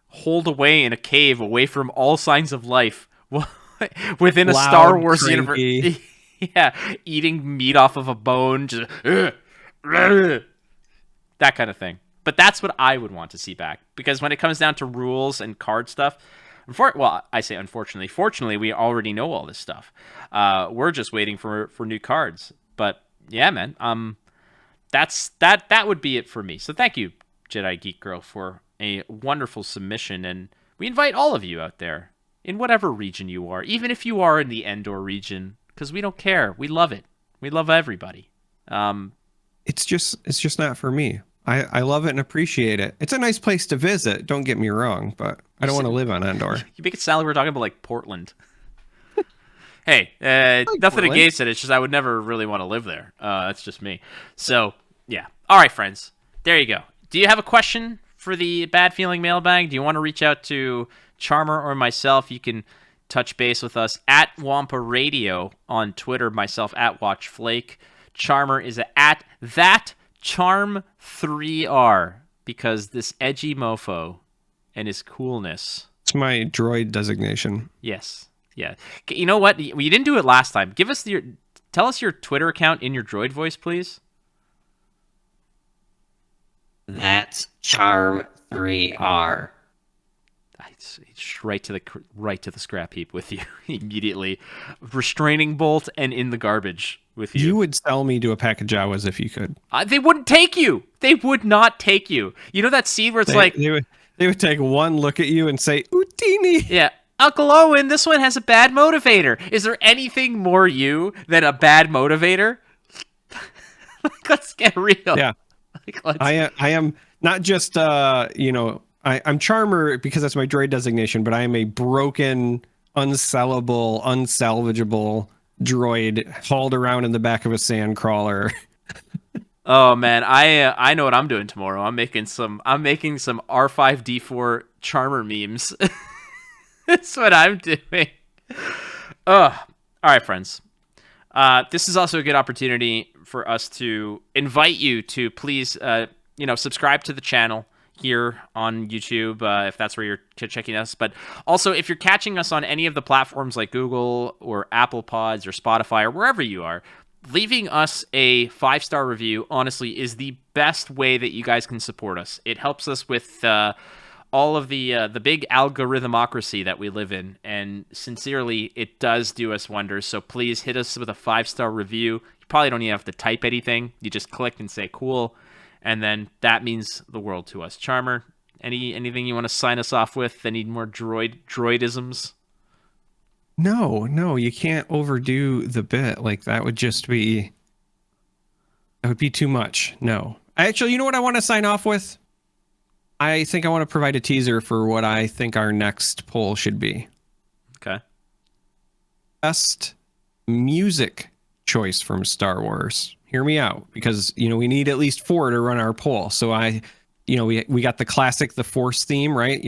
holed away in a cave, away from all signs of life, within a Loud, Star Wars cranky. universe. Yeah, eating meat off of a bone, just that kind of thing. But that's what I would want to see back, because when it comes down to rules and card stuff, I say unfortunately. Fortunately, we already know all this stuff. We're just waiting for new cards. But yeah, man, that would be it for me. So thank you, Jedi Geek Girl, for a wonderful submission, and we invite all of you out there in whatever region you are, even if you are in the Endor region, because we don't care. We love it. We love everybody. It's just not for me. I love it and appreciate it. It's a nice place to visit. Don't get me wrong, but I don't want to live on Endor. You make it sound like we're talking about like Portland. Hey, nothing Portland. against it. It's just I would never really want to live there. That's just me. So yeah. All right, friends. There you go. Do you have a question for the Bad Feeling Mailbag? Do you want to reach out to Charm3r or myself? You can touch base with us at Wampa Radio on Twitter. Myself at Watch Flake. Charm3r is at that Charm3r, because this edgy mofo and his coolness. It's my droid designation. Yes. Yeah. You know what? You didn't do it last time. Tell us your Twitter account in your droid voice, please. That's Charm3r. It's right to the scrap heap with you immediately. Restraining bolt and in the garbage with you. You would sell me to a pack of Jawas if you could. They wouldn't take you. They would not take you. You know that scene where it's they would take one look at you and say, Utini. Yeah, Uncle Owen, this one has a bad motivator. Is there anything more you than a bad motivator? Let's get real. Yeah. I am not just I'm Charm3r because that's my droid designation, but I am a broken, unsellable, unsalvageable droid hauled around in the back of a sand crawler. Oh man, I know what I'm doing tomorrow. I'm making some R5D4 Charm3r memes. That's what I'm doing. All right, friends. This is also a good opportunity for us to invite you to please, subscribe to the channel here on YouTube, if that's where you're checking us. But also, if you're catching us on any of the platforms like Google or Apple Pods or Spotify or wherever you are, leaving us a 5-star review, honestly, is the best way that you guys can support us. It helps us with all of the big algorithmocracy that we live in, and sincerely, it does do us wonders. So please hit us with a 5-star review. You probably don't even have to type anything. You just click and say cool, and then that means the world to us. Charm3r, anything you want to sign us off with? Any more droidisms? No, you can't overdo the bit. Like, that would be too much. No. Actually, you know what I want to sign off with? I think I want to provide a teaser for what I think our next poll should be. Okay. Best music choice from Star Wars. Hear me out, because we need at least 4 to run our poll. So we got the classic, the Force theme, right?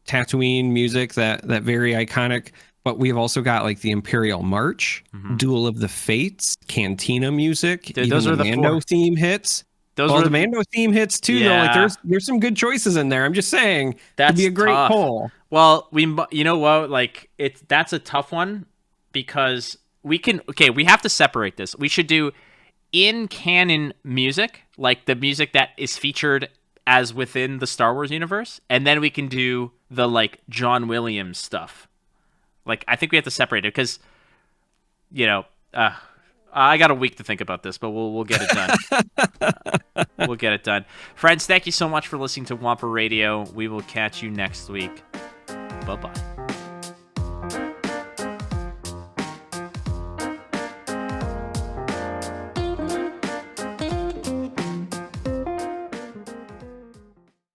Tatooine music, that very iconic. But we've also got like the Imperial March, Duel of the Fates, Cantina music. Dude, those are the Mando 4 theme hits. The Mando theme hits too. Yeah. Though. Like there's some good choices in there. I'm just saying that'd be a great tough. poll. Well, you know what? Like that's a tough one, because we have to separate this. We should do in canon music, like the music that is featured as within the Star Wars universe, and then we can do the like John Williams stuff. Like, I think we have to separate it, because I got a week to think about this, but we'll get it done. We'll get it done. Friends, thank you so much for listening to Wampa Radio. We will catch you next week. Bye-bye.